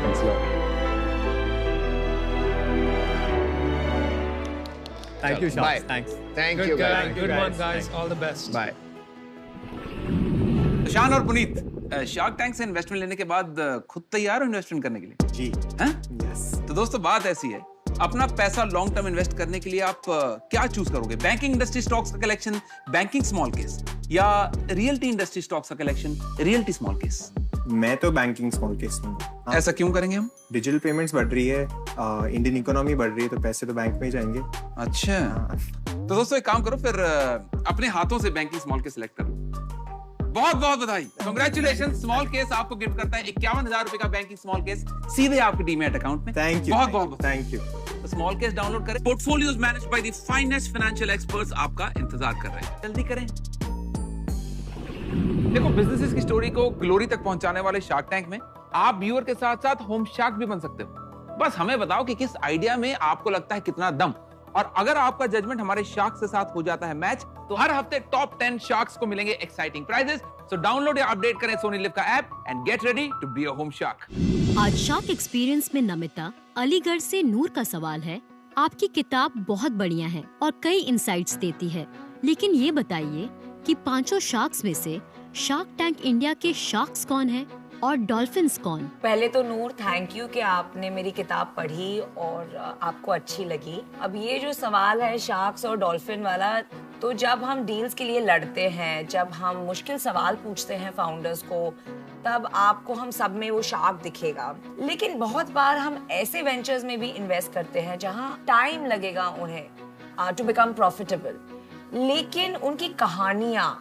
Speaker 16: Thanks a lot. Thank you, Shah. Thanks.
Speaker 8: Thank
Speaker 10: Good
Speaker 8: you,
Speaker 10: guy.
Speaker 8: guys.
Speaker 10: Good one, guys. All the best.
Speaker 8: Bye.
Speaker 1: शान और पुनीत, शार्क टैंक से इन्वेस्टमेंट लेने के बाद खुद तैयार हो investment करने के लिए?
Speaker 18: जी.
Speaker 1: हैं?
Speaker 18: Yes.
Speaker 1: तो दोस्तों बात ऐसी है, अपना पैसा लॉन्ग टर्म इन्वेस्ट करने के लिए आप क्या चूज करोगे? बैंकिंग इंडस्ट्री स्टॉक्स का कलेक्शन, बैंकिंग स्मॉल केस, या रियल्टी इंडस्ट्री स्टॉक्स का कलेक्शन, रियल्टी स्मॉल केस?
Speaker 18: मैं तो बैंकिंग स्मॉल केस में.
Speaker 1: ऐसा क्यों करेंगे हम?
Speaker 18: डिजिटल पेमेंट्स बढ़ रही है, इंडियन इकोनॉमी बढ़ रही है, तो पैसे तो बैंक में ही जाएंगे.
Speaker 1: अच्छा. तो दोस्तों एक काम करो फिर, अपने हाथों से बैंकिंग स्मॉल केस सिलेक्ट करो. बहुत बहुत बधाई, कांग्रेचुलेशन. स्मॉल केस आपको गिफ्ट करता है 51,000 रुपए का बैंकिंग स्मॉल केस सीधे आपके डीमैट अकाउंट में.
Speaker 18: Thank you.
Speaker 1: बहुत बहुत
Speaker 18: थैंक यू.
Speaker 1: तो स्मॉल केस डाउनलोड करें. Portfolios managed by the finest financial experts आपका इंतजार कर रहे हैं. जल्दी करें. देखो, बिजनेसेस की स्टोरी को ग्लोरी तक पहुंचाने वाले शार्क टैंक में आप व्यूअर के साथ साथ होम शार्क भी बन सकते हो। बस हमें बताओ कि किस आइडिया में आपको लगता है कितना दम, और अगर आपका जजमेंट हमारे शार्क के साथ हो जाता है मैच, तो हर हफ्ते टॉप 10 शार्क्स को मिलेंगे एक्साइटिंग प्राइजेस। सो डाउनलोड या अपडेट करें सोनी लिव का app and get ready to be a home shark.
Speaker 21: आज शार्क एक्सपीरियंस में नमिता अलीगढ़ से नूर का सवाल है। आपकी किताब बहुत बढ़िया है और कई इंसाइट्स देती है, लेकिन ये बताइए कि पांचों शार्क्स में से शार्क टैंक इंडिया के शार्क्स कौन है और डॉल्फिन्स कौन?
Speaker 20: पहले तो नूर, थैंक यू कि आपने मेरी किताब पढ़ी और आपको अच्छी लगी। अब ये जो सवाल है शार्क्स और डॉल्फिन वाला, तो जब हम डील्स के लिए लड़ते हैं, जब हम मुश्किल सवाल पूछते हैं फाउंडर्स को, तब आपको हम सब में वो शार्क दिखेगा। लेकिन बहुत बार हम ऐसे वेंचर्स में भी इन्वेस्ट करते हैं जहां टाइम लगेगा उन्हें टू बिकम प्रॉफिटेबल, लेकिन उनकी कहानियां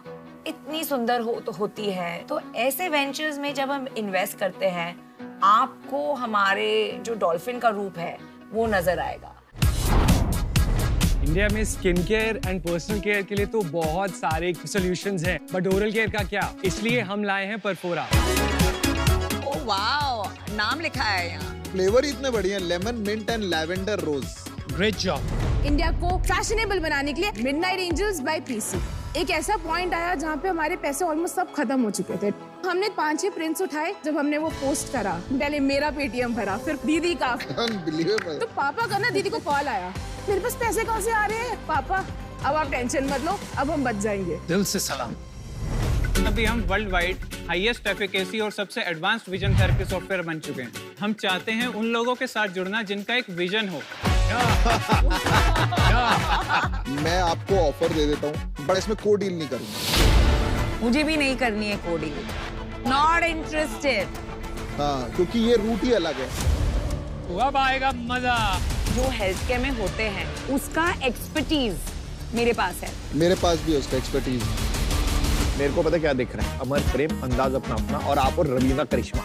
Speaker 20: इतनी सुंदर होती है। तो ऐसे वेंचर्स में जब हम इन्वेस्ट करते हैं, आपको हमारे जो डॉल्फिन का रूप है वो नजर आएगा।
Speaker 7: इंडिया में skin care and personal care के लिए तो बहुत सारे सॉल्यूशंस हैं, बट ओरल केयर का क्या? इसलिए हम लाए हैं परफोरा।
Speaker 20: ओह वाओ, नाम लिखा है यहाँ।
Speaker 11: फ्लेवर इतने बढ़िया, lemon, mint and lavender rose.
Speaker 7: Great job.
Speaker 22: India को फैशनेबल बनाने के लिए मिडनाइट एंजल्स बाय पीसी एक ऐसा पॉइंट आया जहाँ पे हमारे पैसे ऑलमोस्ट सब खत्म हो चुके थे। हमने 5-6 प्रिंट्स उठाए। जब हमने वो पोस्ट करा, पहले मेरा पेटीएम भरा, फिर दीदी का, तो पापा का ना दीदी को कॉल आया, मेरे पास पैसे कहाँ से आ रहे हैं पापा? अब आप टेंशन मत लो, अब हम बच जाएंगे।
Speaker 10: दिल से सलाम।
Speaker 23: अभी हम वर्ल्ड वाइड हाईएस्ट एफिकेसी और सबसे एडवांस्ड विजन थेरेपी सॉफ्टवेयर बन चुके हैं। हम चाहते हैं उन लोगों के साथ जुड़ना जिनका एक विजन हो।
Speaker 11: मैं आपको ऑफर दे देता हूँ, बट इसमें को डील नहीं करूंगा।
Speaker 20: मुझे भी नहीं करनी है को डील, नॉट इंटरेस्टेड।
Speaker 11: हाँ, क्योंकि ये रूट ही अलग है।
Speaker 23: अब आएगा मजा।
Speaker 20: जो हेल्थ केयर में होते हैं उसका एक्सपर्टीज मेरे पास है।
Speaker 8: मेरे पास भी उसका एक्सपर्टीज। मेरे को पता क्या दिख रहा है, अमर प्रेम, अंदाज अपना अपना, और आप और रवीना करिश्मा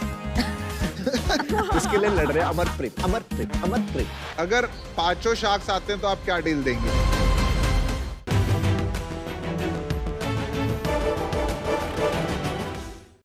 Speaker 8: इसके लिए लड़ रहे हैं। अमर प्रेम, अमर प्रेम, अमर प्रेम।
Speaker 11: अगर पांचों शार्क्स आते हैं तो आप क्या डील देंगे?